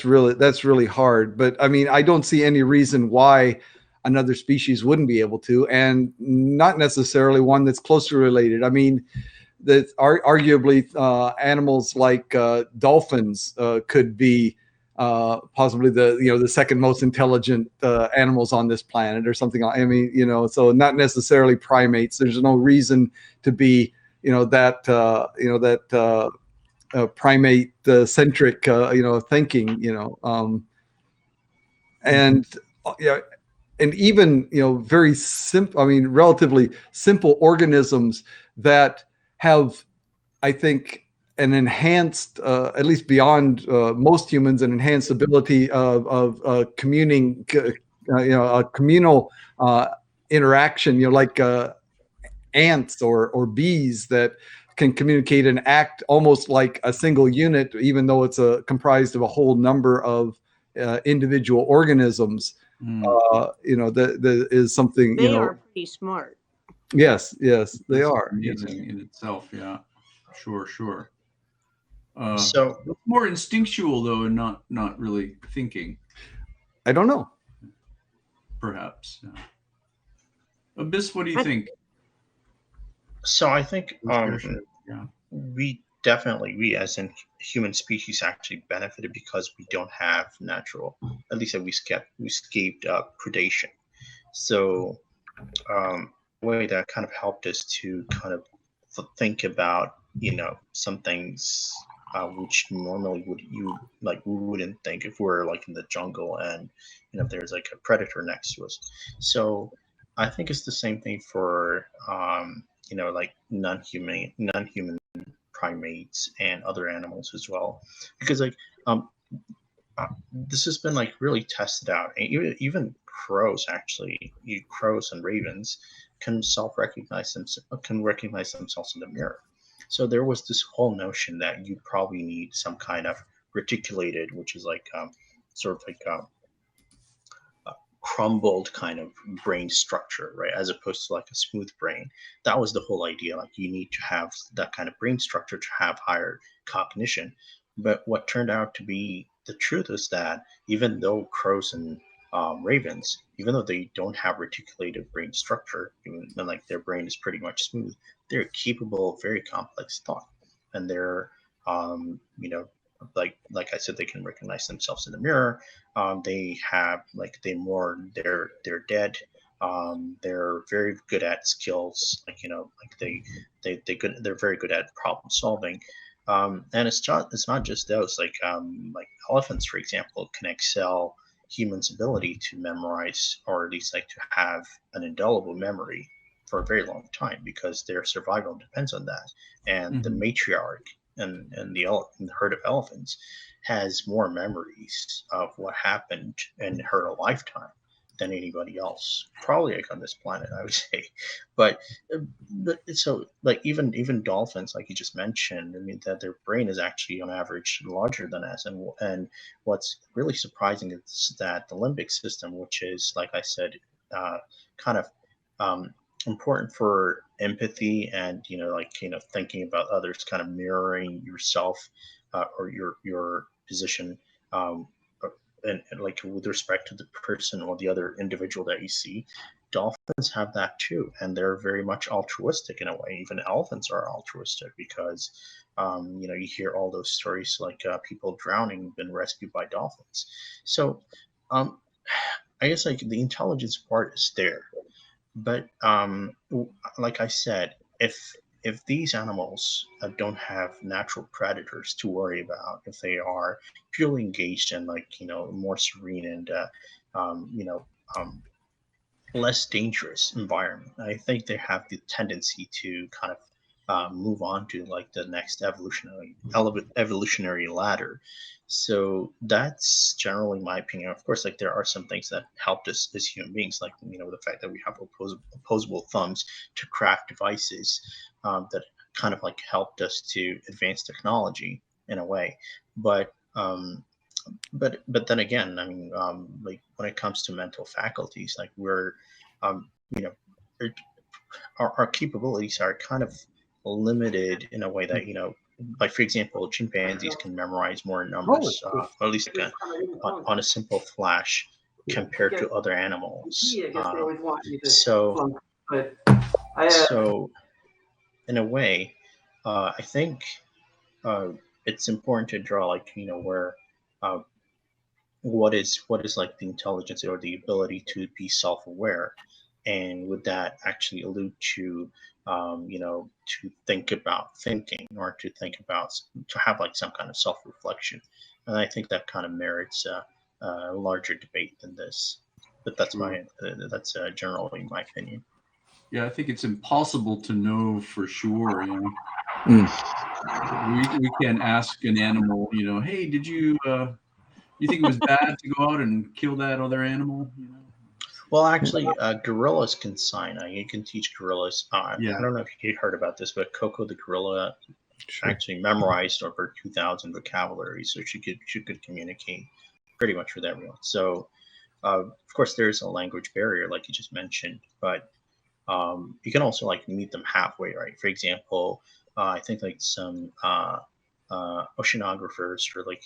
really hard. But I mean, I don't see any reason why another species wouldn't be able to, and not necessarily one that's closely related. I mean, that arguably animals like dolphins could be possibly the second most intelligent animals on this planet or something. I mean, so not necessarily primates. There's no reason to be that primate centric thinking, and yeah, and even very simple, I mean, relatively simple organisms that have, I think, an enhanced, at least beyond most humans, an enhanced ability of communing, a communal interaction, like ants or bees that can communicate and act almost like a single unit, even though it's comprised of a whole number of individual organisms. Mm. That is something. They are pretty smart. Yes, they That's are. amazing in itself. Yeah, sure. So It's more instinctual though, and not really thinking. I don't know. Perhaps. Yeah. Abyss, what do you I- think? so I think Yeah. we as in human species actually benefited because we don't have natural, at least that we escaped predation. So way that kind of helped us to kind of think about some things which normally we wouldn't think if we're like in the jungle and there's like a predator next to us. So I think it's the same thing for like non-human primates and other animals as well, because like um this has been like really tested out. And even crows, actually, crows and ravens can recognize themselves in the mirror. So there was this whole notion that you probably need some kind of reticulated, which is like sort of like a crumbled kind of brain structure, right? As opposed to like a smooth brain. That was the whole idea. Like you need to have that kind of brain structure to have higher cognition. But what turned out to be the truth is that even though crows and ravens, even though they don't have reticulated brain structure, even and like their brain is pretty much smooth, they're capable of very complex thought, and they're like I said, they can recognize themselves in the mirror. They have like they're dead. They're very good at skills, like like they're very good at problem solving. And it's not just those, like elephants, for example, can excel humans' ability to memorize, or at least like to have an indelible memory for a very long time, because their survival depends on that. And the Mhm. matriarch and the herd of elephants has more memories of what happened in her lifetime than anybody else, probably like on this planet, I would say. But, so like even dolphins, like you just mentioned, I mean that their brain is actually on average larger than us, and what's really surprising is that the limbic system, which is like I said, kind of um, important for empathy and like thinking about others, kind of mirroring yourself or your position, um, uh, and like with respect to the person or the other individual that you see. Dolphins have that too, and they're very much altruistic in a way. Even elephants are altruistic because you hear all those stories like people drowning been rescued by dolphins. So um, I guess like the intelligence part is there, but like I said, if these animals don't have natural predators to worry about, if they are purely engaged in like more serene and um, you know um, less dangerous environment, I think they have the tendency to kind of move on to like the next evolutionary ladder. So that's generally my opinion. Of course, like there are some things that helped us as human beings, like the fact that we have opposable thumbs to craft devices that kind of like helped us to advance technology in a way. But but then again, I mean, like when it comes to mental faculties, like we're you know our capabilities are kind of limited in a way that like for example, chimpanzees can memorize more Oh, numbers, or at least like on a simple flash compared to other animals. So so in a way, I think uh, it's important to draw like where uh, what is like the intelligence or the ability to be self-aware, and would that actually allude to to think about thinking, or to think about to have like some kind of self-reflection. And I think that kind of merits a larger debate than this, but that's generally my opinion. Yeah, I think it's impossible to know for sure. mm. We can't ask an animal, hey, did you think it was bad to go out and kill that other animal? Well, actually, gorillas can sign. You can teach gorillas. I Yeah. don't know if you heard about this, but Coco the gorilla Sure. actually memorized over 2,000 vocabulary, so she could communicate pretty much with everyone. So, of course, there's a language barrier, like you just mentioned, but you can also like meet them halfway, right? For example, I think like some oceanographers, or like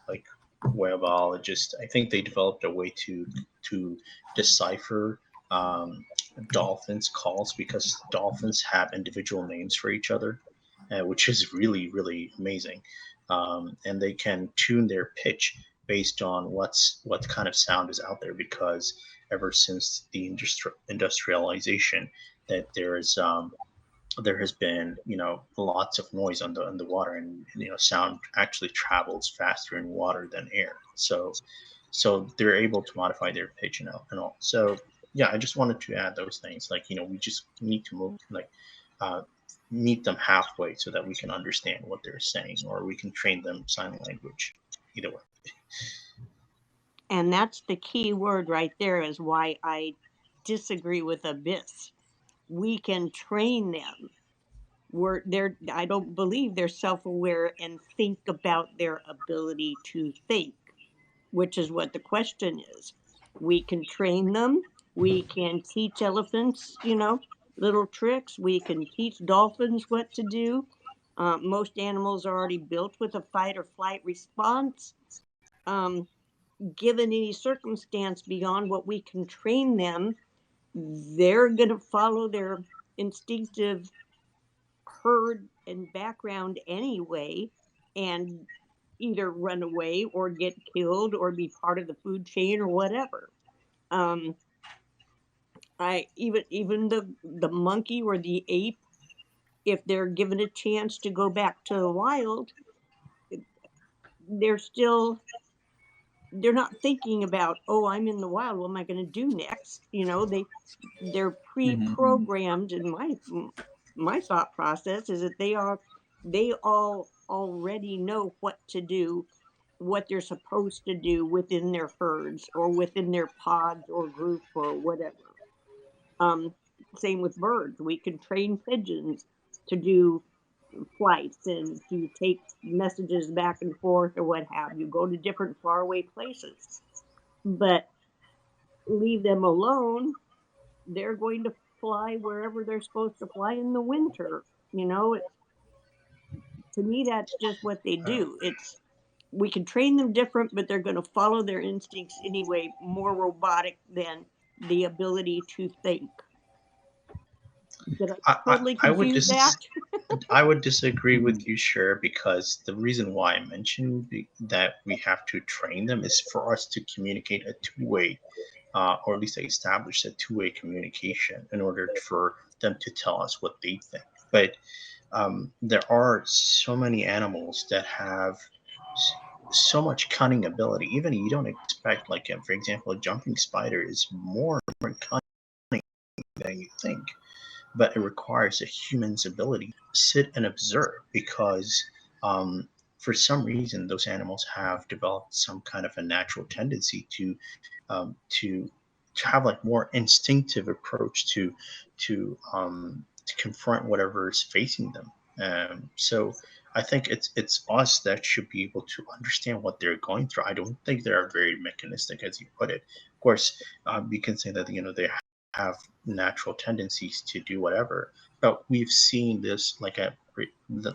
like whale biologists, I think they developed a way to decipher dolphins' calls, because dolphins have individual names for each other, which is really really amazing. And they can tune their pitch based on what kind of sound is out there, because ever since the industrialization, that there has been lots of noise on the water, and sound actually travels faster in water than air. So they're able to modify their pitch and all. So yeah, I just wanted to add those things, like we just need to move like uh, meet them halfway so that we can understand what they're saying, or we can train them sign language. Either way. And that's the key word right there, is why I disagree with Abyss. We can train them. I don't believe they're self-aware and think about their ability to think, which is what the question is. We can train them. We can teach elephants, little tricks. We can teach dolphins what to do. Most animals are already built with a fight or flight response. Um, Given any circumstance beyond what we can train them, they're going to follow their instinctive herd and background anyway, and either run away or get killed or be part of the food chain or whatever. Um, I even the monkey or the ape, if they're given a chance to go back to the wild, they're still they're not thinking about, oh, I'm in the wild, what am I going to do next? They're Hmm. pre-programmed. In my thought process is that they all already know what to do, what they're supposed to do within their herds or within their pods or group or whatever. um Same with birds. We can train pigeons to do flights and to take messages back and forth or what have you, go to different faraway places. But leave them alone, they're going to fly wherever they're supposed to fly in the winter. You know, to me, that's just what they do. It's We can train them different, but they're going to follow their instincts anyway, more robotic than the ability to think. Did I totally I would confuse that? I would disagree with you, sure, because the reason why I mentioned that we have to train them is for us to communicate a two-way, or at least establish a two-way communication in order for them to tell us what they think. But there are so many animals that have so much cunning ability. Even you don't expect, like, for example, a jumping spider is more cunning than you think, but it requires a human's ability to sit and observe because for some reason those animals have developed some kind of a natural tendency um, to to have like more instinctive approach to confront whatever is facing them. So I think it's us that should be able to understand what they're going through. I don't think they're very mechanistic, as you put it. Of course, you can say that they have natural tendencies to do whatever. But we've seen this, like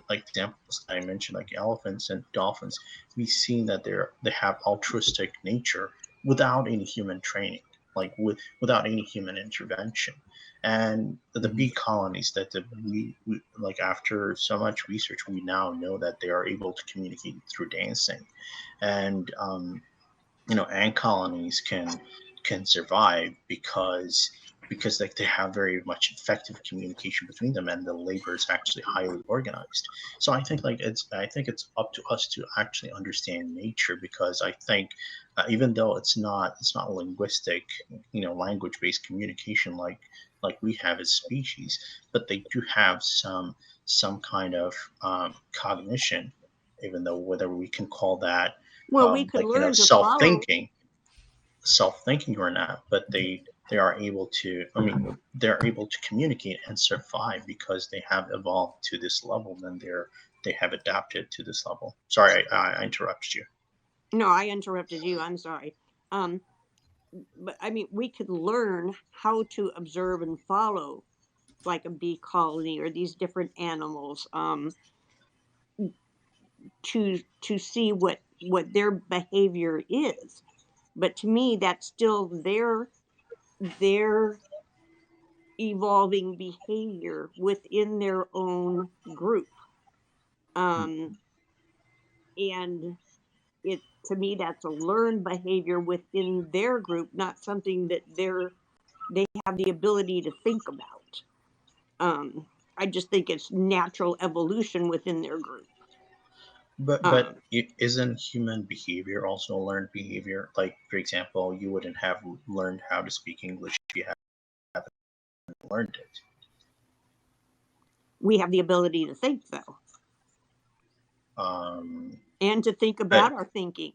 examples I mentioned, like elephants and dolphins. We've seen that they have altruistic nature without any human training, like without any human intervention. And the bee colonies that we like after so much research, we now know that they are able to communicate through dancing, and ant colonies can survive because like they have very much effective communication between them, and the labor is actually highly organized. So I think it's up to us to actually understand nature, because I think even though it's not linguistic, language based communication like we have as species, but they do have some kind of cognition, even though whether we can call that Well, we could like learn to follow. self-thinking or not, but they are able to, they're able to communicate and survive because they have evolved to this level, and they have adapted to this level. Sorry, I interrupted you. No, I interrupted you. I'm sorry. Um, but I mean, we could learn how to observe and follow, like a bee colony or these different animals, to see what their behavior is. But to me, that's still their evolving behavior within their own group. Um, and it to me, that's a learned behavior within their group, not something that they have the ability to think about. I just think it's natural evolution within their group. But Um, isn't human behavior also learned behavior? Like, for example, you wouldn't have learned how to speak English if you haven't learned it. we have the ability to think, though, um and to think but about our thinking.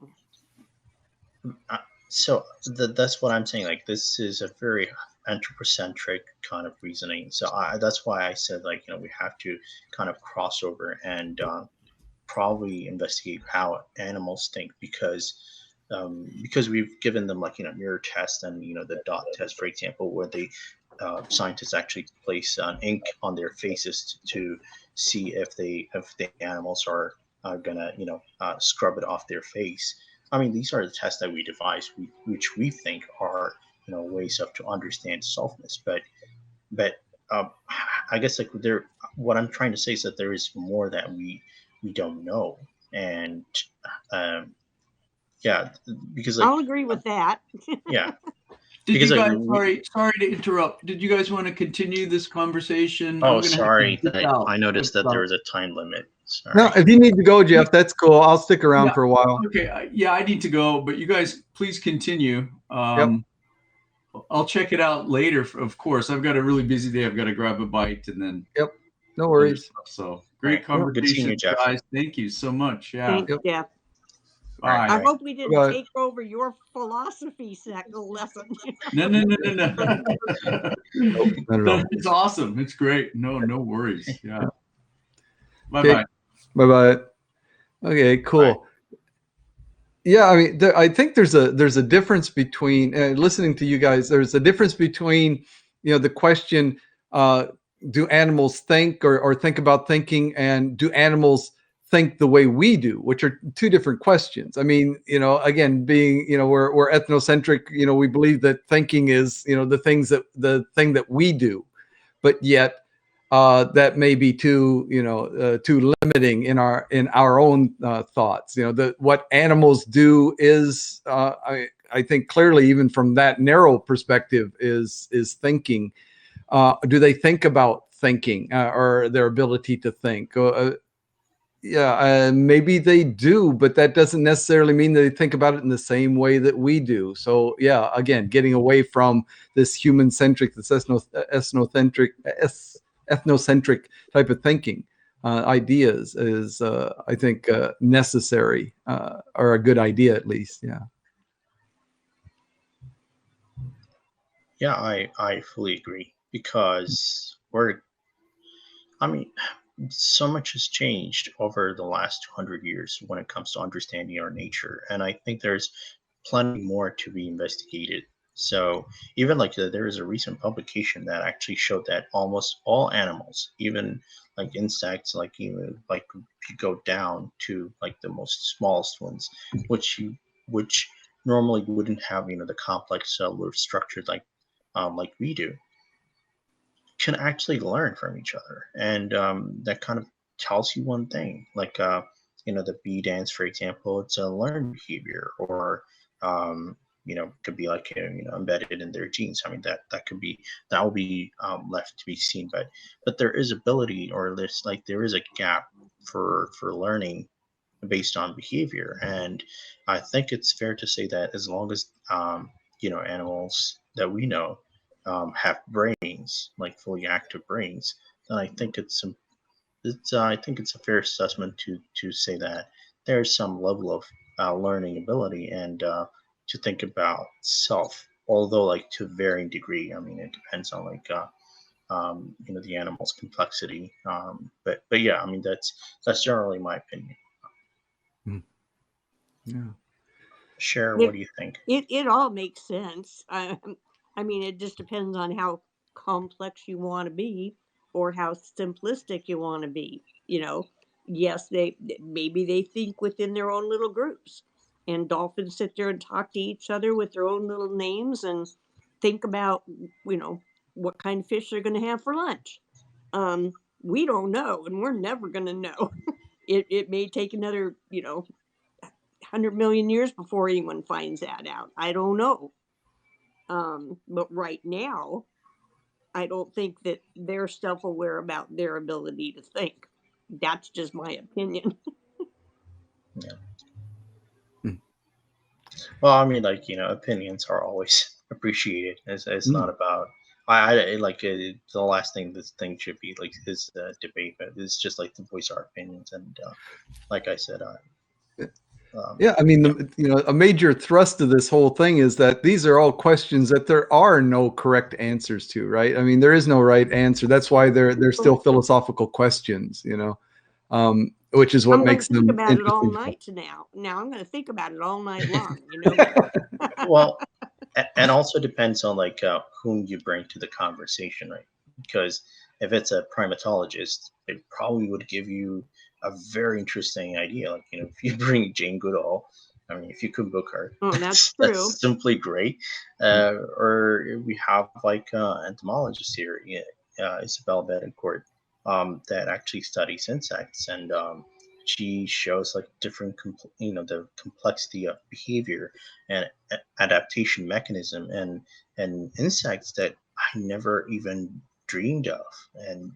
Uh, so that's what I'm saying. Like, this is a very anthropocentric kind of reasoning. So that's why I said, like, we have to kind of cross over and probably investigate how animals think, because we've given them, like, mirror test and the dot test, for example, where they scientists actually place ink on their faces to see if the animals are gonna scrub it off their face. I mean, these are the tests that we devise, which we think are ways of to understand softness. But um, I guess, like, what I'm trying to say is that there is more that we don't know. And um, yeah, because, like, I'll agree with that. yeah, Did because, you like, guys, sorry to interrupt. Did you guys want to continue this conversation? oh, I'm going to have to sorry, dip out. I noticed that there But, was a time limit. No, Sorry. if you need to go, Jeff, that's cool. I'll stick around yeah, for a while. okay. Yeah, I need to go, but you guys please continue. Yep. I'll check it out later. Of course, I've got a really busy day. I've got to grab a bite and then Yep. No other worries. stuff. So All great right. Good seeing conversation, you, Jeff. guys. Thank you so much. Yeah. Thanks, Yep. Jeff. All right, Bye. I bye. hope we didn't Bye. take over your philosophy lesson. No. Nope, not at all. It's awesome. It's great. No worries. Yeah. Bye Okay. bye. Bye bye. Okay, cool. Yeah, I mean, I think there's a difference between listening to you guys. There's a difference between the question, do animals think or think about thinking, and do animals think the way we do, which are two different questions. I mean, again, being, we're ethnocentric, we believe that thinking is, the thing that we do, but yet that may be too limiting in our own thoughts. What animals do is, I think clearly, even from that narrow perspective, is thinking. Do they think about thinking, or their ability to think? Yeah, maybe they do, but that doesn't necessarily mean that they think about it in the same way that we do. So yeah, again, getting away from this human-centric, this ethnocentric type of thinking ideas is, I think, necessary, or a good idea at least. Yeah. Yeah, I fully agree because I mean, so much has changed over the last 200 years when it comes to understanding our nature. And I think there's plenty more to be investigated. So, even like there is a recent publication that actually showed that almost all animals, even like insects, like even like if you go down to like the most smallest ones, which normally wouldn't have the complex cellular structure like we do, can actually learn from each other, and that kind of tells you one thing. Like the bee dance, for example, it's a learned behavior, or could be like embedded in their genes. I mean, that will be left to be seen, but there is ability, or there's like there is a gap for learning based on behavior. And I think it's fair to say that as long as animals that we know have brains, like fully active brains, then I think it's a fair assessment to say that there's some level of learning ability, and to think about self, although like to varying degree. I mean, it depends on like the animal's complexity. But yeah, I mean that's generally my opinion. Yeah. Cher, what do you think? It all makes sense. I mean, it just depends on how complex you want to be or how simplistic you want to be. Yes, maybe they think within their own little groups, and dolphins sit there and talk to each other with their own little names and think about what kind of fish they're going to have for lunch. We don't know, and we're never going to know. It may take another 100 million years before anyone finds that out. I don't know. But right now, I don't think that they're self aware about their ability to think. That's just my opinion. Yeah. Hmm. Well, I mean, like opinions are always appreciated. It's not about. I like the last thing this thing should be like is debate, but it's just like to voice our opinions. And like I said, Yeah, I mean, a major thrust of this whole thing is that these are all questions that there are no correct answers to, right? I mean, there is no right answer. That's why they're still philosophical questions, which is what I'm going to makes think them about it all interesting. night now. Now I'm going to think about it all night long. well, and also depends on like whom you bring to the conversation, right? Because if it's a primatologist, they probably would give you a very interesting idea. Like if you bring Jane Goodall, I mean, if you could book her, Oh, that's true. that's simply great. Or we have like entomologists here, Isabel Betancourt, that actually studies insects, and she shows like different, the complexity of behavior and adaptation mechanism, and insects that I never even dreamed of, and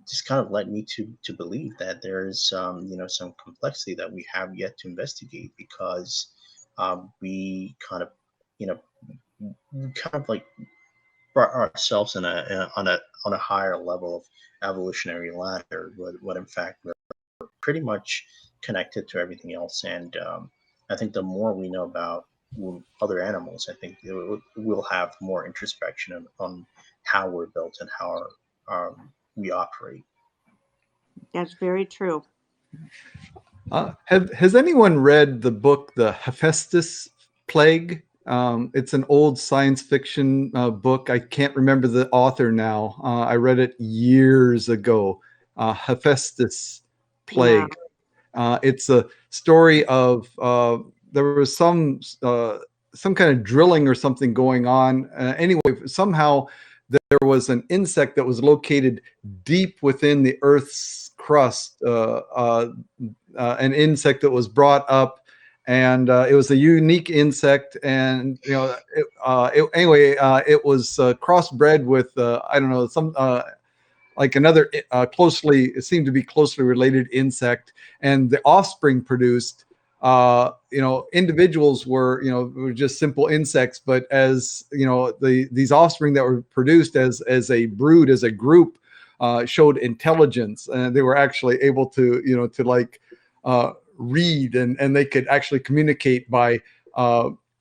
just kind of led me to believe that there's some complexity that we have yet to investigate, because we kind of you know kind of like brought ourselves on a higher level of evolutionary ladder, what in fact we're pretty much connected to everything else. And I think the more we know about other animals, I think we'll have more introspection on how we're built and how we operate. That's very true. Has anyone read the book, The Hephaestus Plague? It's an old science fiction book. I can't remember the author now. I read it years ago. Hephaestus Yeah. Plague. It's a story of there was some kind of drilling or something going on. Anyway, somehow there was an insect that was located deep within the Earth's crust. An insect that was brought up, and it was a unique insect. And it was crossbred with I don't know, some like another it seemed to be closely related insect, and the offspring produced individuals were just simple insects, but as these offspring that were produced as a brood, as a group, showed intelligence, and they were actually able to read, and they could actually communicate by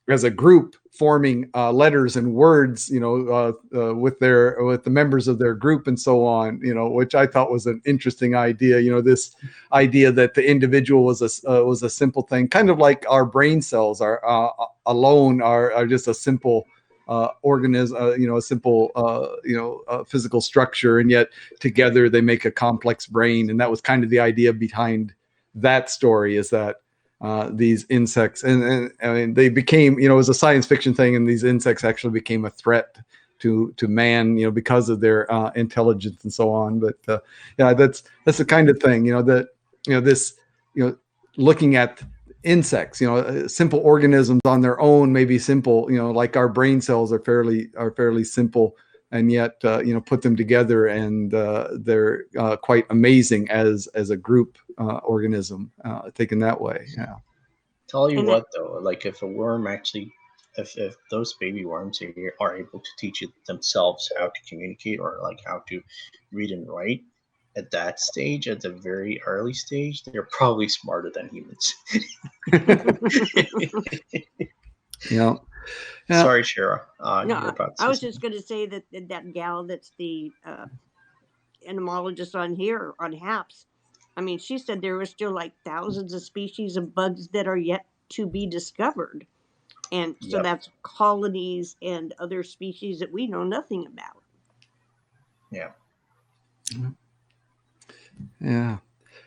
as a group, forming letters and words, with the members of their group and so on, which I thought was an interesting idea. This idea that the individual was a simple thing, kind of like our brain cells are alone are just a simple organism, a simple physical structure, and yet together they make a complex brain. And that was kind of the idea behind that story, is that these insects, and I mean, they became, it was a science fiction thing, and these insects actually became a threat to man, because of their intelligence and so on. But yeah, that's the kind of thing, that this, looking at insects, simple organisms on their own may be simple, like our brain cells are fairly simple, and yet put them together, and they're quite amazing as a group organism, taken that way. Yeah. Tell you And what though, like if a worm actually, if those baby worms are able to teach it themselves how to communicate, or like how to read and write at that stage, at the very early stage, they're probably smarter than humans. Yeah. Sorry, Shara. No, I was just going to say that that gal that's the entomologist on here on HAPS, I mean, she said there were still like thousands of species of bugs that are yet to be discovered. And so Yep. that's colonies and other species that we know nothing about. Yeah. Yeah.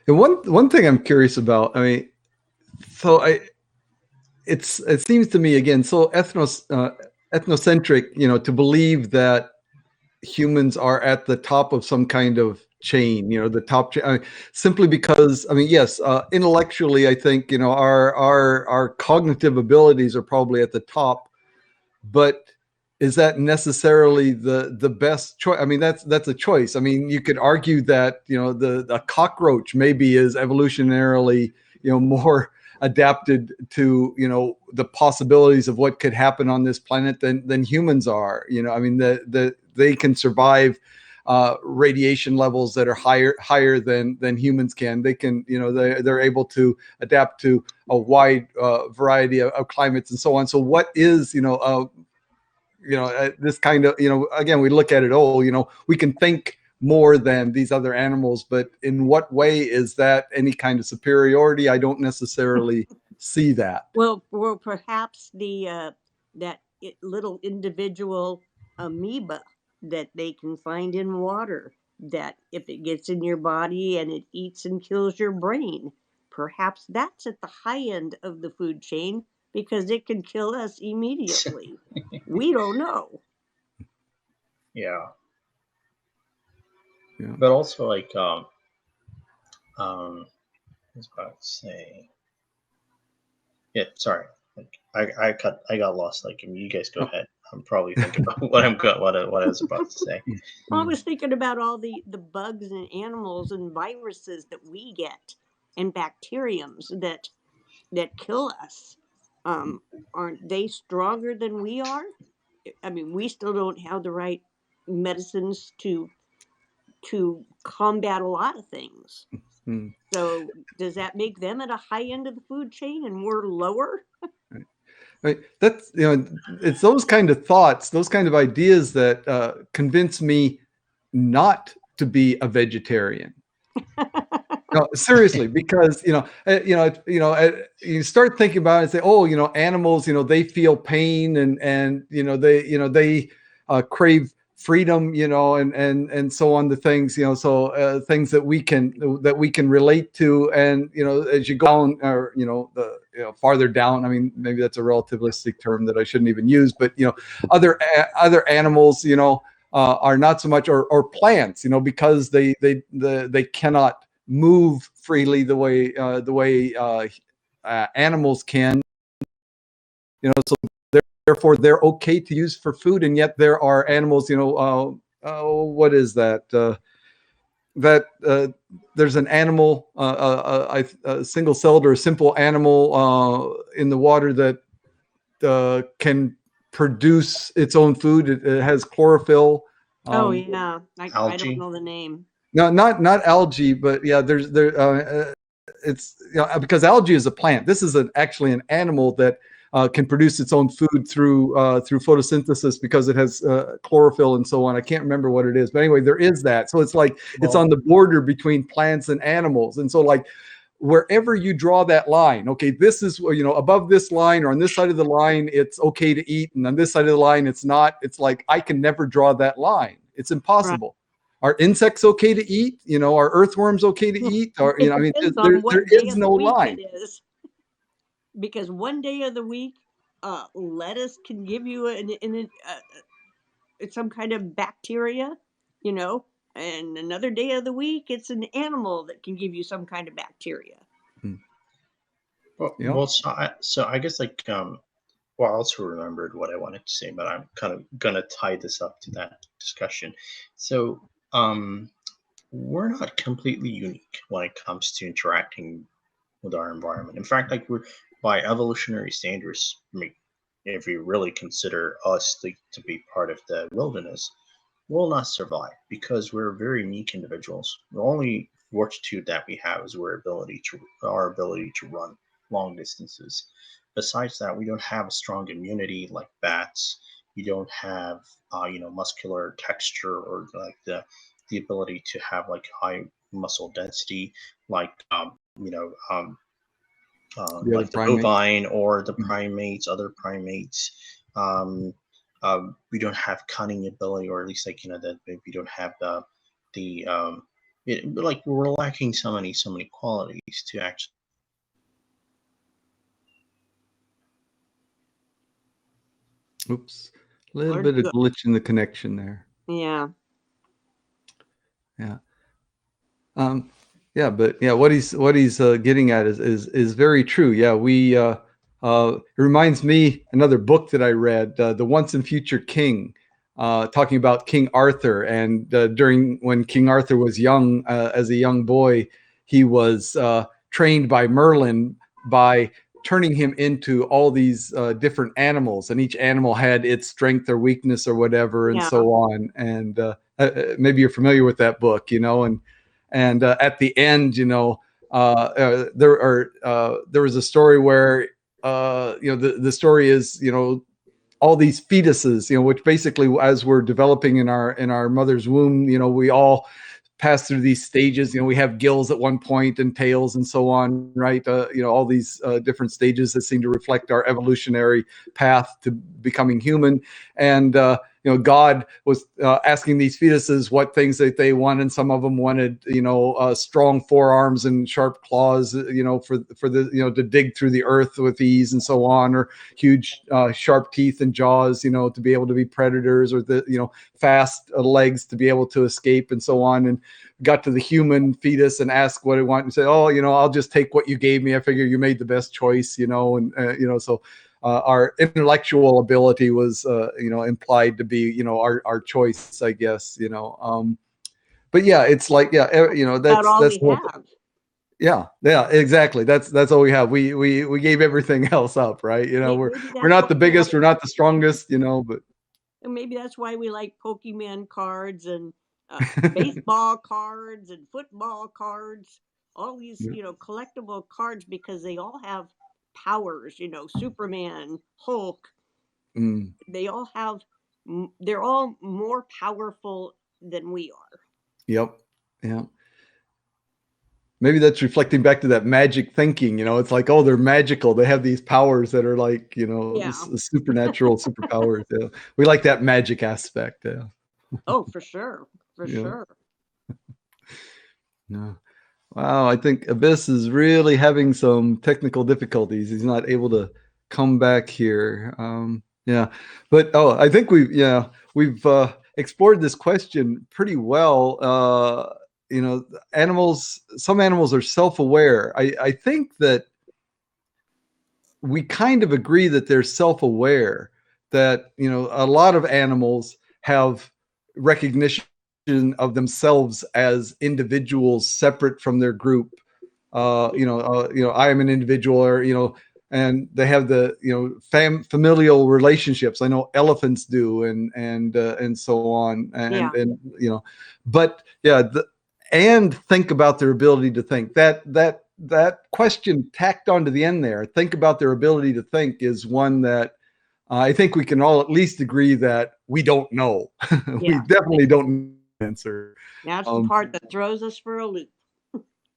And one thing I'm curious about, I mean, so it seems to me, again, so ethnocentric, to believe that humans are at the top of some kind of chain, the top chain, simply because, I mean, yes, intellectually, I think, our cognitive abilities are probably at the top, but is that necessarily the best choice? I mean, that's a choice. I mean, you could argue that, the cockroach maybe is evolutionarily, more adapted to, the possibilities of what could happen on this planet than humans are. I mean, they can survive radiation levels that are higher than humans can. They can, they're able to adapt to a wide variety of climates and so on. So what is, this kind of, again, we look at it, we can think more than these other animals, but in what way is that any kind of superiority? I don't necessarily see that. Well, perhaps that little individual amoeba that they can find in water, that if it gets in your body and it eats and kills your brain, perhaps that's at the high end of the food chain, because it can kill us immediately. We don't know. Yeah. Yeah. But also, like, I was about to say, yeah, sorry, like, I got lost. Like, you guys go ahead. I'm probably thinking about what I was about to say. Well, I was thinking about all the bugs and animals and viruses that we get, and bacteriums that kill us. Aren't they stronger than we are? I mean, we still don't have the right medicines to combat a lot of things. Hmm. So does that make them at a high end of the food chain and we're lower? Right. That's, it's those kind of thoughts, those kind of ideas that convince me not to be a vegetarian. No, seriously, because you start thinking about it and say, oh, animals, they feel pain and they crave freedom, and so on. The things, so things that we can relate to, and as you go down, or the farther down. I mean, maybe that's a relativistic term that I shouldn't even use, but other animals, are not so much, or plants, because they cannot move freely the way animals can. So therefore they're okay to use for food, and yet there are animals. What is that? There's an animal, a single-celled or a simple animal in the water that can produce its own food. It has chlorophyll. Oh yeah, I don't Algae. know the name. No, not algae, but yeah, it's because algae is a plant. This is actually an animal that can produce its own food through photosynthesis, because it has chlorophyll and so on. I can't remember what it is, but anyway, there is that. So it's like it's on the border between plants and animals, and so like wherever you draw that line, okay, this is above this line, or on this side of the line, it's okay to eat, and on this side of the line, it's not. It's like I can never draw that line. It's impossible. Are insects okay to eat? Are earthworms okay to eat? Or It I mean, depends on what there day is of the no week line. it is. Because one day of the week, lettuce can give you some kind of bacteria, and another day of the week, it's an animal that can give you some kind of bacteria. Well, so I guess well, I also remembered what I wanted to say, but I'm kind of gonna tie this up to that discussion. So, we're not completely unique when it comes to interacting with our environment. In fact, like we're by evolutionary standards, I mean, if we really consider us to be part of the wilderness, will not survive because we're very unique individuals. The only fortitude that we have is our ability to run long distances. Besides that, we don't have a strong immunity like bats. We don't have muscular texture, or like the ability to have like high muscle density like The other like the primate. bovine or the primates, other primates. Um, we don't have cunning ability, or at least that we don't have like we're lacking so many qualities to actually. Oops, a little Where'd bit you of go? glitch in the connection there. Yeah. Yeah. Yeah, but yeah, what he's getting at is very true. Yeah, it reminds me another book that I read, The Once and Future King, talking about King Arthur, and during when King Arthur was young, as a young boy, he was trained by Merlin by turning him into all these different animals, and each animal had its strength or weakness or whatever, and Yeah. so on. And maybe you're familiar with that book, and at the end, there was a story where the story is all these fetuses, which basically, as we're developing in our mother's womb, we all pass through these stages. We have gills at one point and tails and so on, right? All these different stages that seem to reflect our evolutionary path to becoming human. And God was asking these fetuses what things that they wanted. And some of them wanted, strong forearms and sharp claws, for the to dig through the earth with ease and so on, or huge sharp teeth and jaws, to be able to be predators, or the fast legs to be able to escape and so on. And got to the human fetus and asked what it wanted, and said, "Oh, I'll just take what you gave me. I figure you made the best choice, and so." Our intellectual ability was, implied to be, our choice, I guess, but yeah, it's like, yeah, About all that's we have. yeah, exactly. That's all we have. We gave everything else up, right? We're Maybe we're that's not why the we biggest, like, we're not the strongest, but and maybe that's why we like Pokemon cards and baseball cards and football cards. All these, yeah. collectible cards, because they all have powers. Superman, Hulk. Mm, They all have. They're all more powerful than we are. yep. Yeah. maybe that's reflecting back to that magic thinking. It's like, oh, they're magical. They have these powers that are like, Yeah. supernatural superpowers. Yeah. We like that magic aspect. Yeah. Oh, for sure. For Yeah. sure. Yeah. Wow, I think Abyss is really having some technical difficulties. He's not able to come back here. Yeah, but I think we've explored this question pretty well. Some animals are self-aware. I think that we kind of agree that they're self-aware. That a lot of animals have recognition of themselves as individuals separate from their group. I am an individual, or and they have the familial relationships. I know elephants do, and so on, Yeah. and but yeah, and think about their ability to think. That question tacked onto the end there. Think about their ability to think is one that I think we can all at least agree that we don't know. We Yeah. definitely don't know the answer. That's the part that throws us for a loop.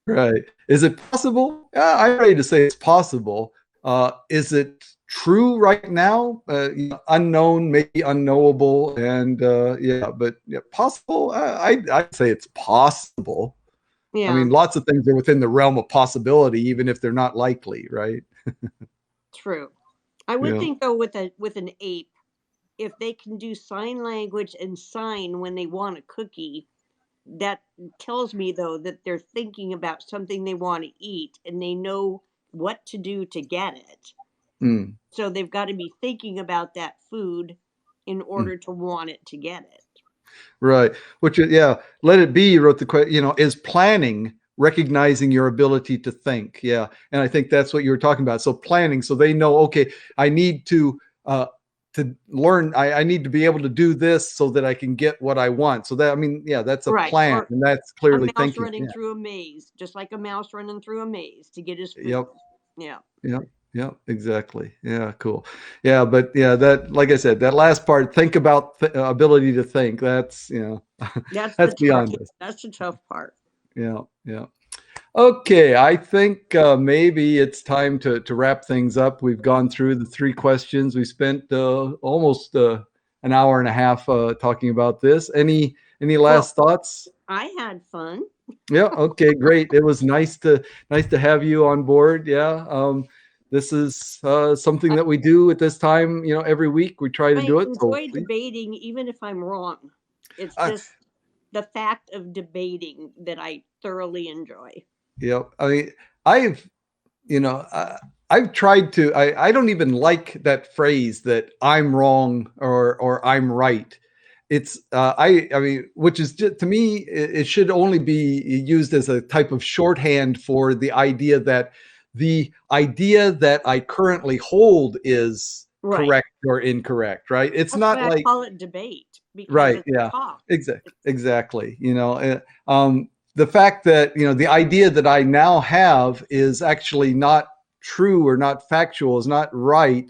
Right. Is it possible? I'm ready to say it's possible. Is it true right now? Unknown, maybe unknowable, and but possible. I'd say it's possible. I Yeah. mean, lots of things are within the realm of possibility, even if they're not likely, right? True. I would Yeah. think though with an ape, if they can do sign language and sign when they want a cookie, that tells me though that they're thinking about something they want to eat and they know what to do to get it. Mm, So they've got to be thinking about that food in mm. order to want it to get it. Right. Which is, yeah, Let It Be wrote the question, is planning recognizing your ability to think. Yeah. And I think that's what you were talking about. So planning, so they know, okay, I need to learn, I need to be able to do this so that I can get what I want. So that, I mean, yeah, that's a Right. plan, Or and that's a clearly mouse thinking. running Yeah. through a maze, just like a mouse running through a maze to get his food. Yep. Yeah. Yep. Yep. Exactly. Yeah. Cool. Yeah. But yeah, that, like I said, that last part, think about ability to think. That's, That's that's the beyond us. that's the tough part. Yeah. Yeah. Okay, I think maybe it's time to wrap things up. We've gone through the 3 questions. We spent almost an hour and a half talking about this. Any last thoughts? I had fun. Yeah. Okay. Great. It was nice to have you on board. Yeah. This is something that we do at this time. Every week we try to I do it. So enjoy please. debating even if I'm wrong. It's Uh, just the fact of debating that I thoroughly enjoy. yeah. I mean, I've you know I've tried to. I don't even like that phrase that I'm wrong or I'm right. It's I mean, which is just, to me, it should only be used as a type of shorthand for the idea that I currently hold is Right. correct or incorrect, right? It's That's not why I like, call it debate, because right, it's yeah, talk. exactly. The fact that the idea that I now have is actually not true or not factual, is not right,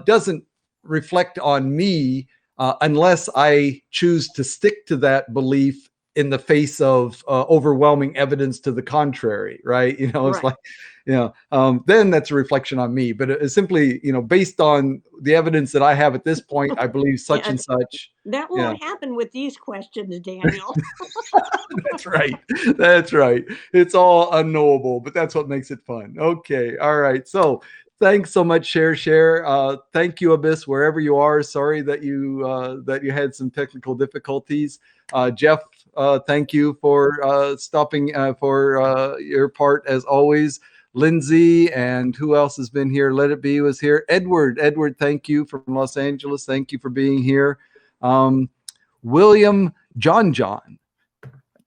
doesn't reflect on me unless I choose to stick to that belief in the face of overwhelming evidence to the contrary, right? It's Right. like, then that's a reflection on me. But it's simply, based on the evidence that I have at this point, I believe such and Yes. such. That Yeah. won't happen with these questions, Daniel. That's right. That's right. It's all unknowable, but that's what makes it fun. Okay. All right. So thanks so much, Share. Thank you, Abyss, wherever you are. Sorry that you had some technical difficulties. Jeff, thank you for stopping for your part as always. Lindsay, and who else has been here? Let It Be was here. Edward, thank you from Los Angeles. Thank you for being here. William John.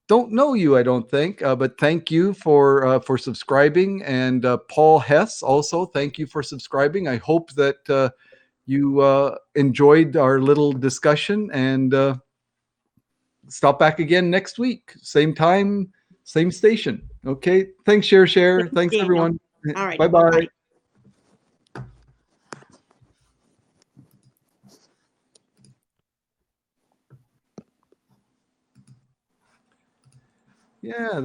Don't know you, I don't think, but thank you for subscribing. And Paul Hess, also thank you for subscribing. I hope that you enjoyed our little discussion, and stop back again next week, same time, same station. Okay, thanks, Share. Thanks, Daniel. everyone. All right. Bye-bye. Bye. Yeah, that